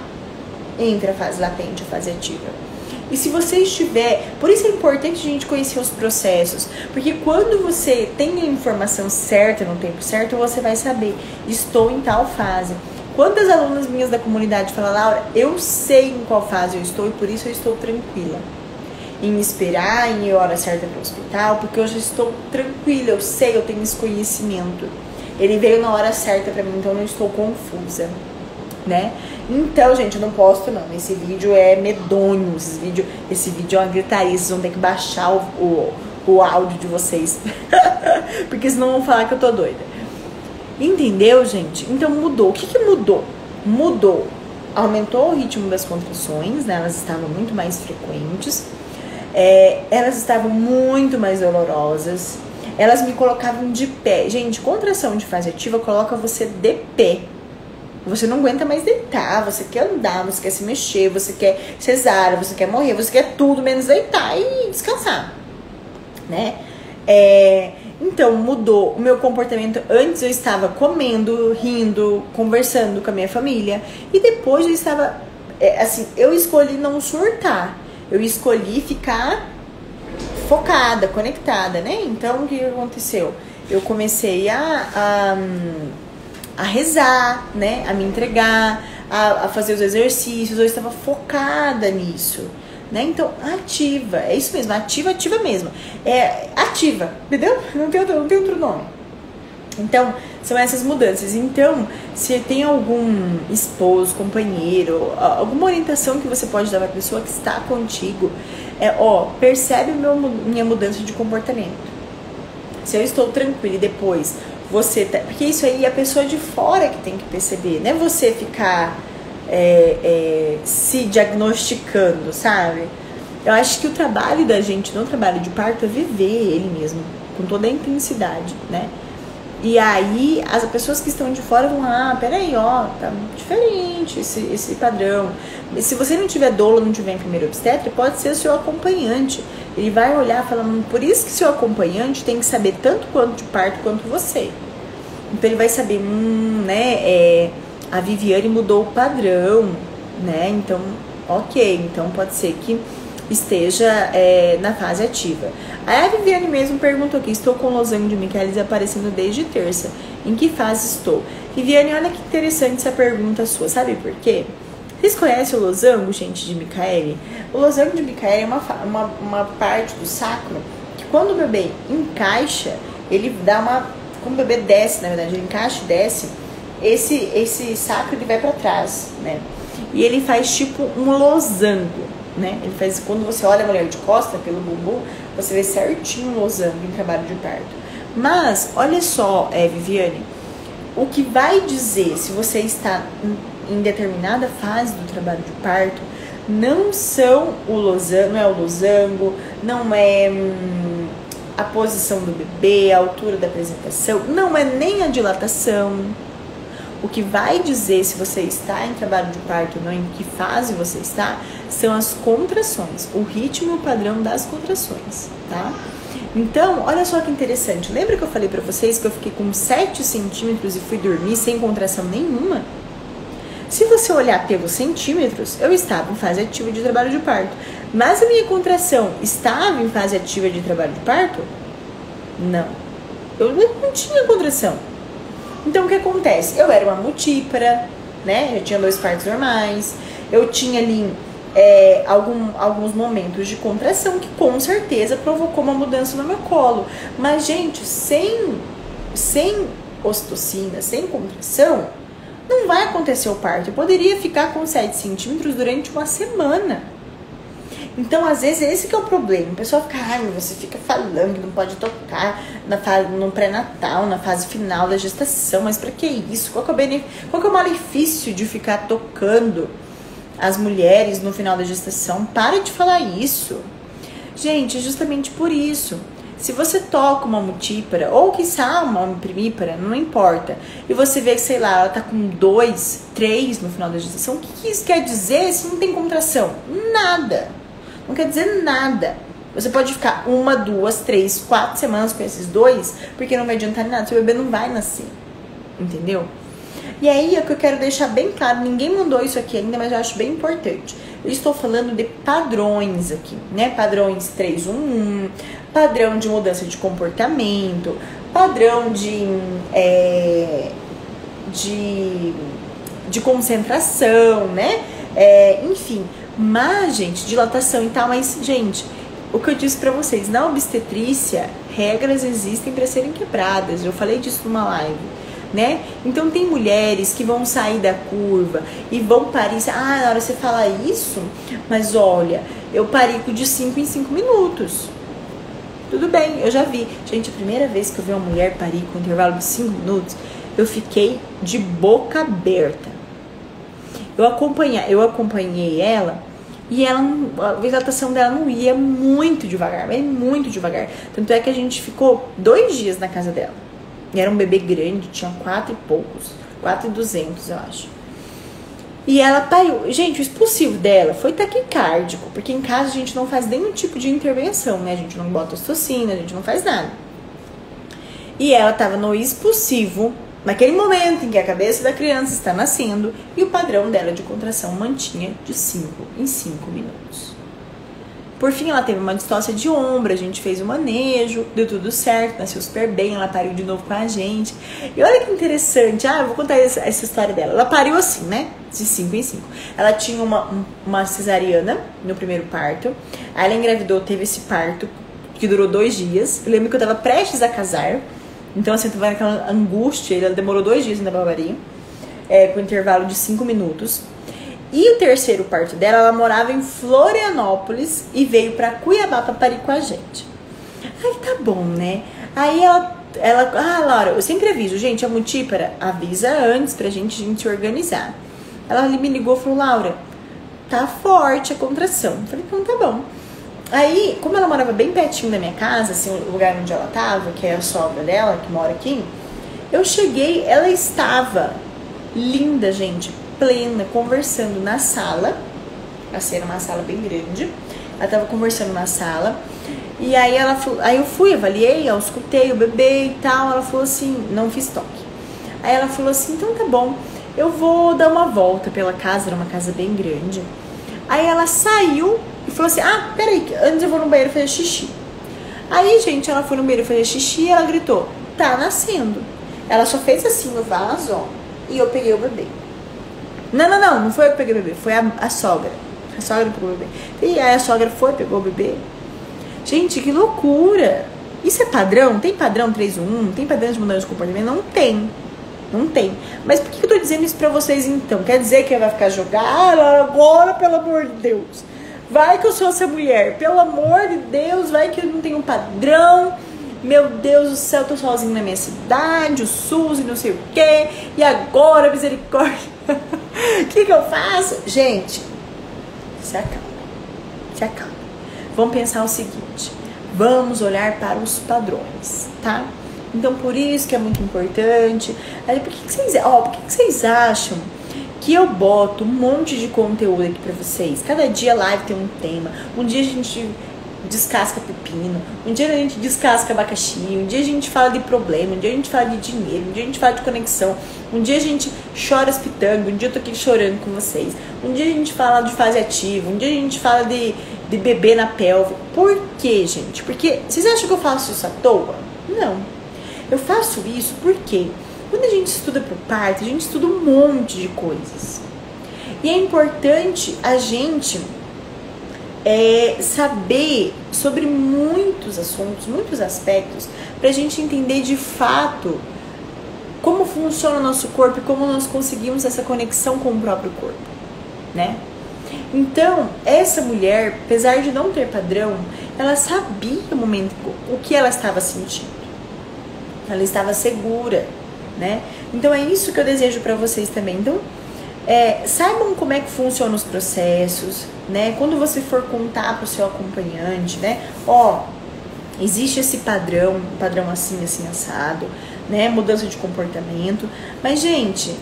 [SPEAKER 1] entre a fase latente e a fase ativa. E se você estiver... Por isso é importante a gente conhecer os processos. Porque quando você tem a informação certa, no tempo certo, você vai saber, estou em tal fase. Quantas alunas minhas da comunidade falam, Laura, eu sei em qual fase eu estou e por isso eu estou tranquila. Em esperar, em ir a hora certa para o hospital, porque eu já estou tranquila, eu sei, eu tenho esse conhecimento. Ele veio na hora certa para mim, então eu não estou confusa, né? Então, gente, eu não posto não, esse vídeo é medonho, esse vídeo é uma gritaria, vocês vão ter que baixar o áudio de vocês, porque senão vão falar que eu tô doida. Entendeu, gente? Então mudou, o que mudou? Mudou, aumentou o ritmo das contrações, né? Elas estavam muito mais frequentes, elas estavam muito mais dolorosas, elas me colocavam de pé. Gente, contração de fase ativa coloca você de pé. Você não aguenta mais deitar, você quer andar, você quer se mexer, você quer cesárea, você quer morrer, você quer tudo menos deitar e descansar, né? Então, mudou o meu comportamento. Antes eu estava comendo, rindo, conversando com a minha família. E depois eu estava, assim, eu escolhi não surtar. Eu escolhi ficar focada, conectada, né? Então, o que aconteceu? Eu comecei a rezar, né? A me entregar, a fazer os exercícios. Eu estava focada nisso, né? Então, ativa, é isso mesmo, ativa mesmo. Ativa, entendeu? Não tem outro nome. Então, são essas mudanças. Então, se tem algum esposo, companheiro, alguma orientação que você pode dar para a pessoa que está contigo, percebe minha mudança de comportamento. Se eu estou tranquila e depois você tá, porque isso aí é a pessoa de fora que tem que perceber, não é você ficar se diagnosticando, sabe? Eu acho que o trabalho da gente no trabalho de parto é viver ele mesmo, com toda a intensidade, né? E aí as pessoas que estão de fora vão lá, peraí, ó, tá diferente esse padrão. Se você não tiver doula, não tiver enfermeiro obstetra, pode ser o seu acompanhante. Ele vai olhar falando, por isso que seu acompanhante tem que saber tanto quanto de parto quanto você. Então ele vai saber, né, a Viviane mudou o padrão, né, então, ok, então pode ser que esteja na fase ativa. Aí a Viviane mesmo perguntou aqui, estou com losango de Michaelis aparecendo desde terça, em que fase estou? Viviane, olha que interessante essa pergunta sua, sabe por quê? Vocês conhecem o losango, gente, de Michaelis? O losango de Michaelis é uma parte do sacro que quando o bebê encaixa, ele dá uma... Quando o bebê desce, na verdade, ele encaixa e desce, esse sacro ele vai pra trás, né? E ele faz tipo um losango, né? Ele faz, quando você olha a mulher de costa pelo bumbum, você vê certinho um losango em trabalho de parto. Mas, olha só, Viviane, o que vai dizer se você está em determinada fase do trabalho de parto não são não é o losango, não é a posição do bebê, a altura da apresentação, não é nem a dilatação. O que vai dizer se você está em trabalho de parto ou não, em que fase você está, são as contrações, o ritmo e o padrão das contrações, tá? Então, olha só que interessante. Lembra que eu falei pra vocês que eu fiquei com 7 centímetros e fui dormir sem contração nenhuma? Se você olhar pelos centímetros, eu estava em fase ativa de trabalho de parto. Mas a minha contração estava em fase ativa de trabalho de parto? Não. Eu não tinha contração. Então, o que acontece? Eu era uma multípara, né? Eu tinha 2 partos normais. Eu tinha ali alguns momentos de contração que com certeza provocou uma mudança no meu colo. Mas, gente, sem ocitocina, sem contração, não vai acontecer o parto. Eu poderia ficar com 7 centímetros durante uma semana. Então, às vezes, esse que é o problema. O pessoal fica, você fica falando que não pode tocar no pré-natal, na fase final da gestação. Mas pra que isso? Qual que é o malefício de ficar tocando as mulheres no final da gestação? Para de falar isso. Gente, é justamente por isso. Se você toca uma multípara, ou quiçá uma primípara, não importa, e você vê que, sei lá, ela tá com 2, 3 no final da gestação, o que isso quer dizer se não tem contração? Nada. Não quer dizer nada. Você pode ficar 1, 2, 3, 4 semanas com esses dois, porque não vai adiantar nada, seu bebê não vai nascer, entendeu? E aí é o que eu quero deixar bem claro, ninguém mandou isso aqui ainda, mas eu acho bem importante. Eu estou falando de padrões aqui, né? Padrões 3-1-1, padrão de mudança de comportamento, padrão de concentração, né? Enfim, mas, gente, dilatação e tal, mas, gente, o que eu disse pra vocês, na obstetrícia, regras existem para serem quebradas, eu falei disso numa live, né? Então tem mulheres que vão sair da curva e vão parir, na hora você fala isso, mas olha, eu parico de 5 em 5 minutos. Tudo bem, eu já vi. Gente, a primeira vez que eu vi uma mulher parir com um intervalo de 5 minutos, eu fiquei de boca aberta. Eu acompanhei ela e a dilatação dela não ia muito devagar, mas muito devagar. Tanto é que a gente ficou 2 dias na casa dela. E era um bebê grande, tinha 4 e poucos, 4.200, eu acho. E ela pariu. Gente, o expulsivo dela foi taquicárdico, porque em casa a gente não faz nenhum tipo de intervenção, né? A gente não bota ocitocina, a gente não faz nada. E ela tava no expulsivo, naquele momento em que a cabeça da criança está nascendo, e o padrão dela de contração mantinha de 5 em 5 minutos. Por fim, ela teve uma distócia de ombro, a gente fez o manejo, deu tudo certo, nasceu super bem, ela pariu de novo com a gente. E olha que interessante, eu vou contar essa história dela. Ela pariu assim, né? De 5 em 5. Ela tinha uma cesariana no primeiro parto, aí ela engravidou, teve esse parto, que durou 2 dias. Eu lembro que eu tava prestes a casar, então assim, eu tava naquela angústia, ela demorou 2 dias ainda pra parir, com intervalo de 5 minutos. E o terceiro parto dela, ela morava em Florianópolis e veio pra Cuiabá pra parir com a gente. Aí tá bom, né? Aí ela Laura, eu sempre aviso, gente, a multípara avisa antes pra gente se organizar. Ela me ligou e falou, Laura, tá forte a contração. Eu falei, então tá bom. Aí, como ela morava bem pertinho da minha casa, assim, o lugar onde ela tava, que é a sogra dela, que mora aqui, eu cheguei, ela estava linda, gente, plena, conversando na sala, assim, era uma sala bem grande, ela tava conversando na sala, e aí eu fui, avaliei, eu escutei o bebê e tal, ela falou assim, não fiz toque. Aí ela falou assim, então tá bom, eu vou dar uma volta pela casa, era uma casa bem grande. Aí ela saiu e falou assim, peraí, antes eu vou no banheiro fazer xixi. Aí, gente, ela foi no banheiro fazer xixi e ela gritou, tá nascendo. Ela só fez assim no vaso, ó, e eu peguei o bebê. Não foi eu que peguei o bebê, foi a sogra. A sogra pegou o bebê. E aí a sogra pegou o bebê. Gente, que loucura! Isso é padrão? Tem padrão 3-1-1? Tem padrão de mudança de comportamento? Não tem. Não tem. Mas por que eu tô dizendo isso pra vocês então? Quer dizer que vai ficar jogando? Agora, pelo amor de Deus. Vai que eu sou essa mulher. Pelo amor de Deus, vai que eu não tenho um padrão. Meu Deus do céu, eu tô sozinha na minha cidade, o SUS e não sei o quê. E agora, misericórdia. O que eu faço? Gente, se acalma. Vamos pensar o seguinte. Vamos olhar para os padrões, tá? Então, por isso que é muito importante. Aí, por que vocês acham que eu boto um monte de conteúdo aqui pra vocês? Cada dia live tem um tema. Um dia a gente descasca pepino, um dia a gente descasca abacaxi, um dia a gente fala de problema, um dia a gente fala de dinheiro, um dia a gente fala de conexão, um dia a gente chora as pitangas, um dia eu tô aqui chorando com vocês, um dia a gente fala de fase ativa, um dia a gente fala de bebê na pelve. Por quê, gente? Porque vocês acham que eu faço isso à toa? Não. Eu faço isso porque quando a gente estuda pro parto, a gente estuda um monte de coisas. E é importante a gente saber sobre muitos assuntos, muitos aspectos, pra gente entender de fato como funciona o nosso corpo e como nós conseguimos essa conexão com o próprio corpo, né? Então, essa mulher, apesar de não ter padrão, ela sabia o momento, o que ela estava sentindo. Ela estava segura, né? Então, é isso que eu desejo pra vocês também. Então, saibam como é que funcionam os processos, né? Quando você for contar pro seu acompanhante, né? Existe esse padrão assim, assim, assado, né? Mudança de comportamento. Mas, gente,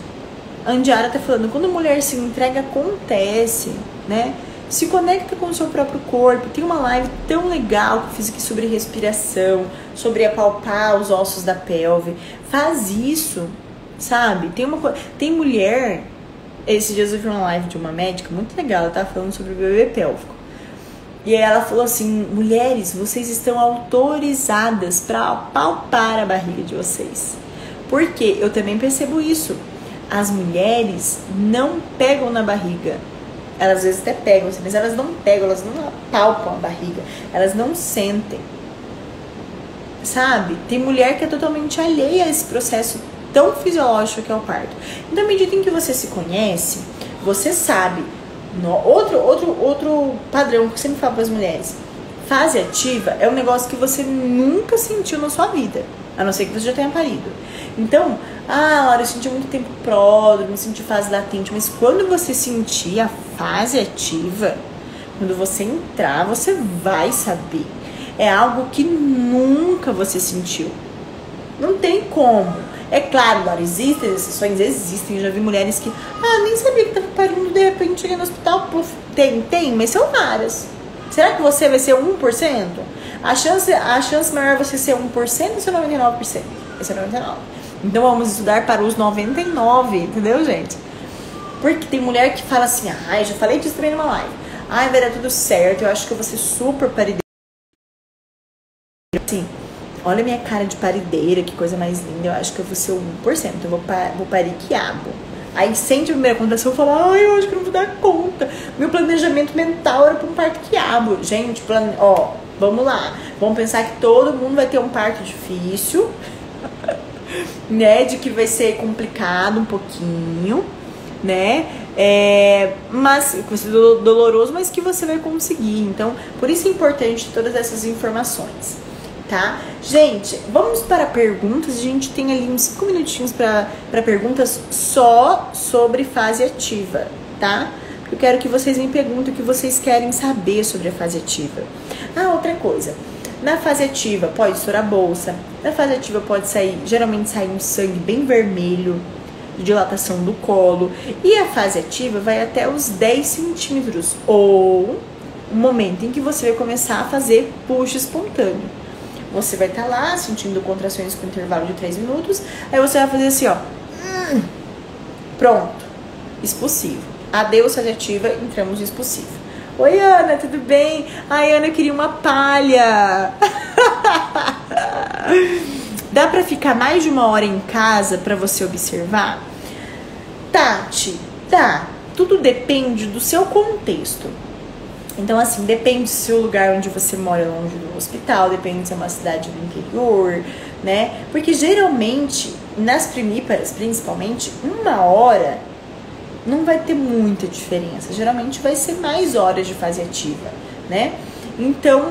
[SPEAKER 1] a Andiara tá falando, quando a mulher se entrega, acontece, né? Se conecta com o seu próprio corpo. Tem uma live tão legal que eu fiz aqui sobre respiração, sobre apalpar os ossos da pelve. Faz isso, sabe? Tem mulher... Esses dias eu vi uma live de uma médica muito legal, ela tava falando sobre o bebê pélvico. E aí ela falou assim, mulheres, vocês estão autorizadas para palpar a barriga de vocês. Porque eu também percebo isso. As mulheres não pegam na barriga. Elas às vezes até pegam, mas elas não pegam, elas não apalpam a barriga. Elas não sentem. Sabe? Tem mulher que é totalmente alheia a esse processo tão fisiológico que é o parto. Então, à medida em que você se conhece, você sabe. Outro padrão que eu sempre falo para as mulheres: fase ativa é um negócio que você nunca sentiu na sua vida, a não ser que você já tenha parido. Então, Laura, eu senti muito tempo pródromo, senti fase latente, mas quando você sentir a fase ativa, quando você entrar, você vai saber. É algo que nunca você sentiu. Não tem como. É claro, Laura, existem exceções, existem. Eu já vi mulheres que, nem sabia que tava parindo, de repente cheguei no hospital, puf, tem, mas são raras. Será que você vai ser 1%? A chance maior é você ser 1% ou ser 99%? Esse é 99%. Então vamos estudar para os 99%, entendeu, gente? Porque tem mulher que fala assim, eu já falei disso também numa live. Vai dar tudo certo, eu acho que eu vou ser super parideira. Assim, olha a minha cara de parideira, que coisa mais linda. Eu acho que eu vou ser o 1%. Eu vou parir quiabo. Aí sente a primeira contração e fala, eu acho que eu não vou dar conta. Meu planejamento mental era para um parto quiabo. Gente, vamos lá. Vamos pensar que todo mundo vai ter um parto difícil, né? De que vai ser complicado um pouquinho, né? Mas vai ser doloroso, mas que você vai conseguir. Então, por isso é importante todas essas informações. Tá? Gente, vamos para perguntas. A gente tem ali uns 5 minutinhos para perguntas só sobre fase ativa, tá? Eu quero que vocês me perguntem o que vocês querem saber sobre a fase ativa. Outra coisa. Na fase ativa pode estourar a bolsa. Na fase ativa pode geralmente sai um sangue bem vermelho, dilatação do colo. E a fase ativa vai até os 10 centímetros, ou o momento em que você vai começar a fazer puxo espontâneo. Você vai estar lá sentindo contrações com intervalo de 3 minutos. Aí você vai fazer assim, pronto, expulsivo. Adeus fase ativa, entramos no expulsivo. Oi, Ana, tudo bem? Ana, eu queria uma palha. Dá pra ficar mais de 1 hora em casa pra você observar? Tati, dá. Tudo depende do seu contexto. Então, assim, depende se o lugar onde você mora é longe do hospital, depende se é uma cidade do interior, né? Porque geralmente, nas primíparas, principalmente, 1 hora não vai ter muita diferença. Geralmente vai ser mais horas de fase ativa, né? Então,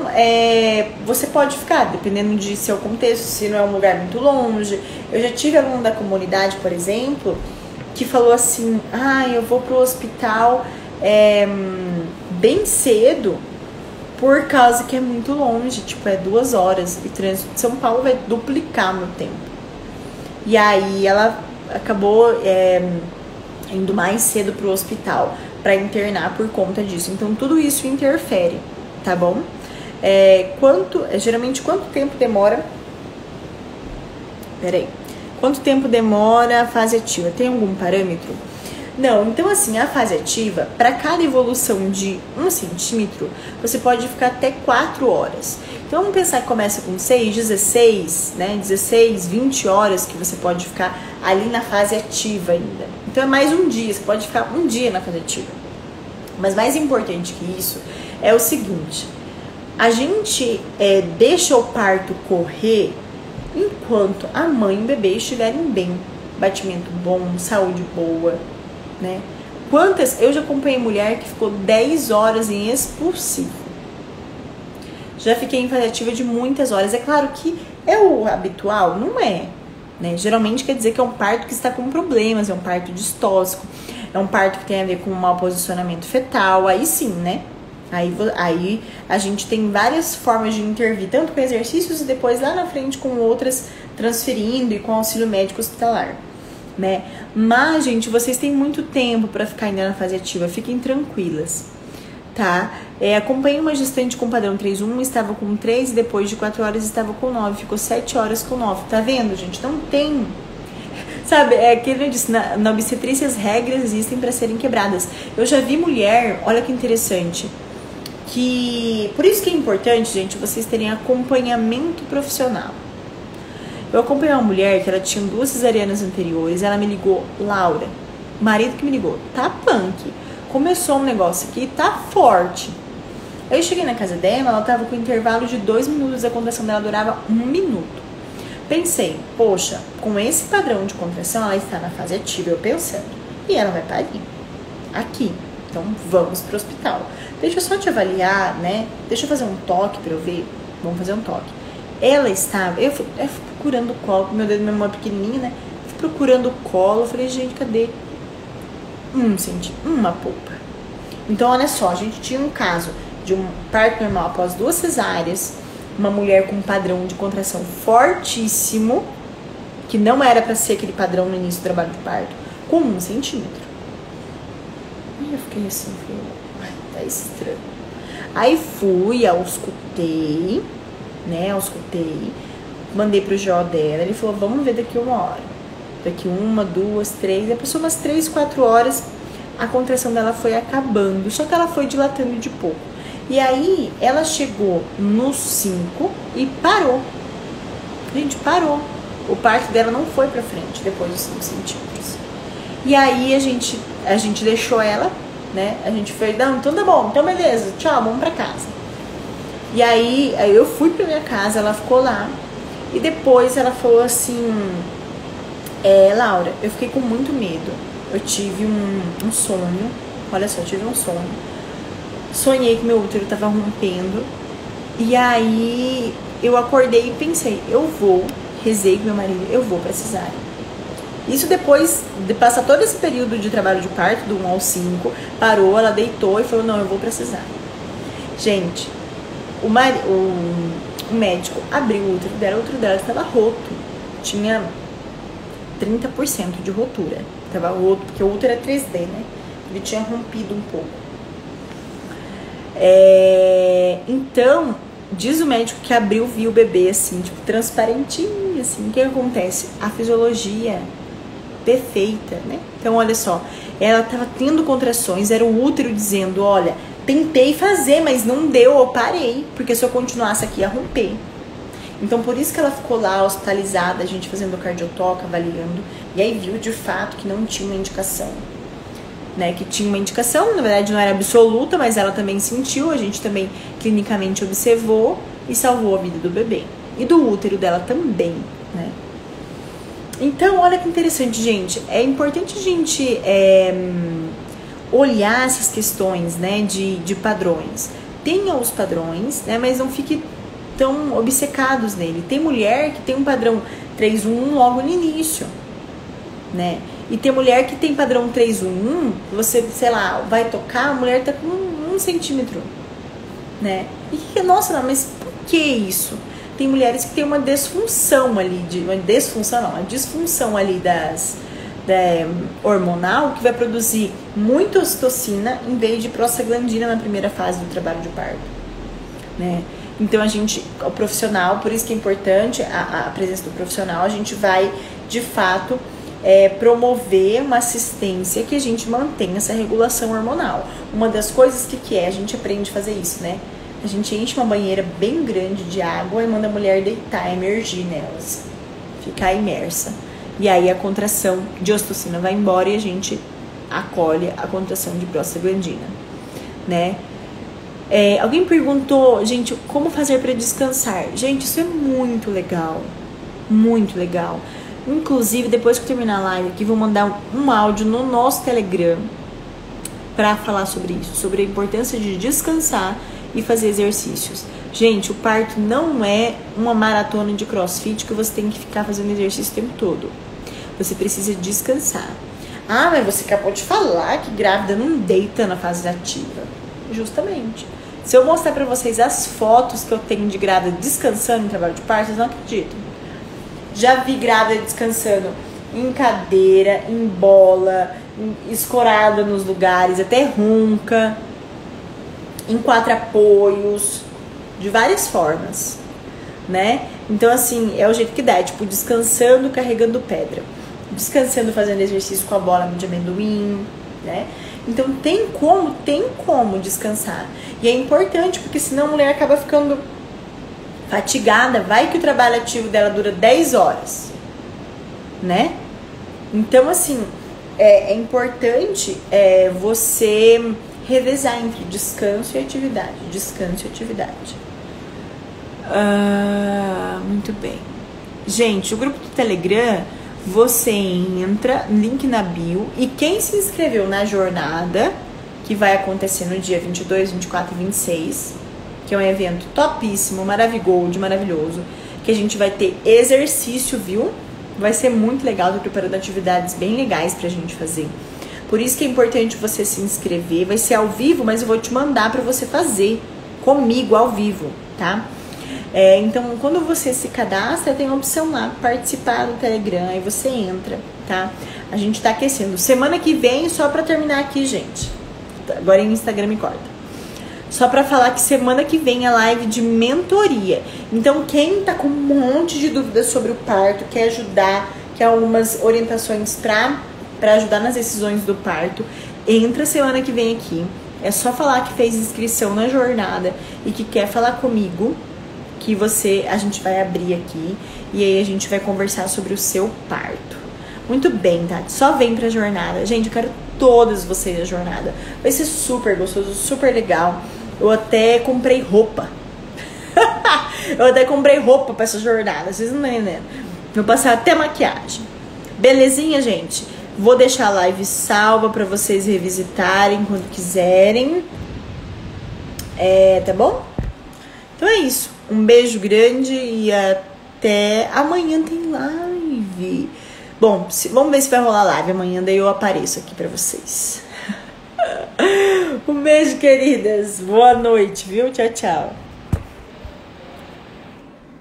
[SPEAKER 1] você pode ficar, dependendo de seu contexto, se não é um lugar muito longe. Eu já tive aluno da comunidade, por exemplo, que falou assim, eu vou pro hospital bem cedo, por causa que é muito longe, tipo, 2 horas, e trânsito de São Paulo vai duplicar meu tempo. E aí ela acabou indo mais cedo pro hospital para internar por conta disso. Então tudo isso interfere, tá bom? Geralmente quanto tempo demora? Quanto tempo demora a fase ativa? Tem algum parâmetro? Não, então assim, a fase ativa, para cada evolução de 1 centímetro, você pode ficar até 4 horas. Então vamos pensar que começa com 6, 16, né? 16, 20 horas que você pode ficar ali na fase ativa ainda. Então é mais um dia, você pode ficar um dia na fase ativa. Mas mais importante que isso é o seguinte, a gente deixa o parto correr enquanto a mãe e o bebê estiverem bem, batimento bom, saúde boa, né? Eu já acompanhei mulher que ficou 10 horas em expulsivo. Já fiquei em fase ativa de muitas horas. É claro que é o habitual? Não é, né? Geralmente quer dizer que é um parto que está com problemas, é um parto distóxico, é um parto que tem a ver com um mau posicionamento fetal. Aí sim, né? Aí a gente tem várias formas de intervir, tanto com exercícios e depois lá na frente com outras transferindo e com auxílio médico hospitalar, né? Mas, gente, vocês têm muito tempo para ficar ainda na fase ativa, fiquem tranquilas, tá? Acompanhei uma gestante com padrão 3-1, estava com 3 e depois de 4 horas estava com 9, ficou 7 horas com 9. Tá vendo, gente? Não tem... Sabe, aquele eu disse, na obstetrícia as regras existem para serem quebradas. Eu já vi mulher, olha que interessante, que... Por isso que é importante, gente, vocês terem acompanhamento profissional. Eu acompanhei uma mulher que ela tinha 2 cesarianas anteriores, ela me ligou, Laura, o marido que me ligou, tá punk, começou um negócio aqui, tá forte. Aí eu cheguei na casa dela, ela tava com um intervalo de 2 minutos, a contração dela durava 1 minuto. Pensei, poxa, com esse padrão de contração, ela está na fase ativa, eu pensando, e ela vai parir aqui, então vamos pro hospital. Deixa eu só te avaliar, né, deixa eu fazer um toque pra eu ver, vamos fazer um toque. Ela estava, eu fui procurando o colo, meu dedo, minha mão é pequenininha, né, fui procurando o colo, eu falei, gente, cadê? Uma polpa. Então, olha só, a gente tinha um caso de um parto normal após 2 cesáreas, uma mulher com um padrão de contração fortíssimo, que não era para ser aquele padrão no início do trabalho de parto, com 1 centímetro. E eu fiquei assim, falei, tá estranho. Aí fui, auscultei, né, mandei pro GO dela, ele falou, vamos ver daqui 1 hora. Daqui 1, 2, 3, depois umas 3, 4 horas, a contração dela foi acabando, só que ela foi dilatando de pouco. E aí, ela chegou no 5 e parou. Gente, parou. O parto dela não foi pra frente depois dos 5 centímetros. E aí, a gente deixou ela, né? A gente fez, não, então tá bom, então beleza, tchau, vamos pra casa. E aí eu fui pra minha casa, ela ficou lá. E depois ela falou assim, Laura, eu fiquei com muito medo. Eu tive um sonho, olha só, eu tive um sonho. Sonhei que meu útero tava rompendo. E aí eu acordei e pensei, rezei com meu marido, eu vou pra cesárea. Isso depois de passar todo esse período de trabalho de parto, do 1 ao 5, parou, ela deitou e falou, não, eu vou pra cesárea. Gente, o médico abriu o útero dela estava roto. Tinha 30% de rotura. Tava roto, porque o útero é 3D, né? Ele tinha rompido um pouco. Então, diz o médico que abriu, viu o bebê assim, tipo, transparentinho, assim. O que acontece? A fisiologia perfeita, né? Então, olha só, ela tava tendo contrações, era o útero dizendo, olha, tentei fazer, mas não deu, eu parei, porque se eu continuasse aqui ia romper. Então, por isso que ela ficou lá hospitalizada, a gente fazendo cardiotoque, avaliando, e aí viu de fato que não tinha uma indicação. Né, que tinha uma indicação, na verdade não era absoluta, mas ela também sentiu, a gente também clinicamente observou e salvou a vida do bebê. E do útero dela também, né? Então, olha que interessante, gente. É importante a gente olhar essas questões, né, de padrões. Tenha os padrões, né, mas não fique tão obcecados nele. Tem mulher que tem um padrão 3-1 logo no início, né? E tem mulher que tem padrão 3-1, você, sei lá, vai tocar, a mulher tá com 1 centímetro, né? E que, nossa, não, mas por que isso? Tem mulheres que tem uma disfunção ali, uma disfunção ali hormonal, que vai produzir muita ocitocina em vez de prostaglandina na primeira fase do trabalho de parto, né? Então o profissional, por isso que é importante a presença do profissional, a gente vai, de fato, promover uma assistência que a gente mantenha essa regulação hormonal. Uma das coisas que a gente aprende a fazer isso, né? A gente enche uma banheira bem grande de água e manda a mulher deitar, emergir nelas, ficar imersa. E aí a contração de ocitocina vai embora e a gente acolhe a contração de prostaglandina, né? Alguém perguntou, gente, como fazer para descansar? Gente, isso é muito legal, muito legal. Inclusive, depois que eu terminar a live aqui, vou mandar um áudio no nosso Telegram para falar sobre isso, sobre a importância de descansar e fazer exercícios. Gente, o parto não é uma maratona de crossfit que você tem que ficar fazendo exercício o tempo todo. Você precisa descansar. Ah, mas você acabou de falar que grávida não deita na fase ativa. Justamente. Se eu mostrar para vocês as fotos que eu tenho de grávida descansando no trabalho de parto, vocês não acreditam. Já vi grávida descansando em cadeira, em bola, escorada nos lugares, até ronca. em 4 apoios, de várias formas, né? Então, assim, é o jeito que dá, tipo, descansando, carregando pedra. Descansando, fazendo exercício com a bola de amendoim, né? Então, tem como descansar. E é importante, porque senão a mulher acaba ficando fatigada. Vai que o trabalho ativo dela dura 10 horas, né? Então, assim, é importante você revezar entre descanso e atividade. Descanso e atividade. Muito bem. Gente, o grupo do Telegram, você entra, link na bio. E quem se inscreveu na jornada, que vai acontecer no dia 22, 24 e 26, que é um evento topíssimo, maravilhoso, que a gente vai ter exercício, viu? Vai ser muito legal, tô preparando atividades bem legais pra gente fazer. Por isso que é importante você se inscrever. Vai ser ao vivo, mas eu vou te mandar pra você fazer comigo ao vivo, tá? Então, quando você se cadastra, tem a opção lá, participar do Telegram, aí você entra, tá? A gente tá aquecendo. Semana que vem, só pra terminar aqui, gente. Agora em Instagram me corta. Só pra falar que semana que vem é live de mentoria. Então, quem tá com um monte de dúvidas sobre o parto, quer ajudar, quer algumas orientações pra ajudar nas decisões do parto, entra semana que vem aqui. É só falar que fez inscrição na jornada e que quer falar comigo, que a gente vai abrir aqui e aí a gente vai conversar sobre o seu parto. Muito bem, Tati. Só vem pra jornada. Gente, eu quero todas vocês na jornada. Vai ser super gostoso, super legal. Eu até comprei roupa. Eu até comprei roupa pra essa jornada. Vocês não estão entendendo. Vou passar até maquiagem. Belezinha, gente? Vou deixar a live salva pra vocês revisitarem quando quiserem. Tá bom? Então é isso. Um beijo grande e até amanhã tem live. Bom, vamos ver se vai rolar live amanhã, daí eu apareço aqui pra vocês. Um beijo, queridas. Boa noite, viu? Tchau, tchau.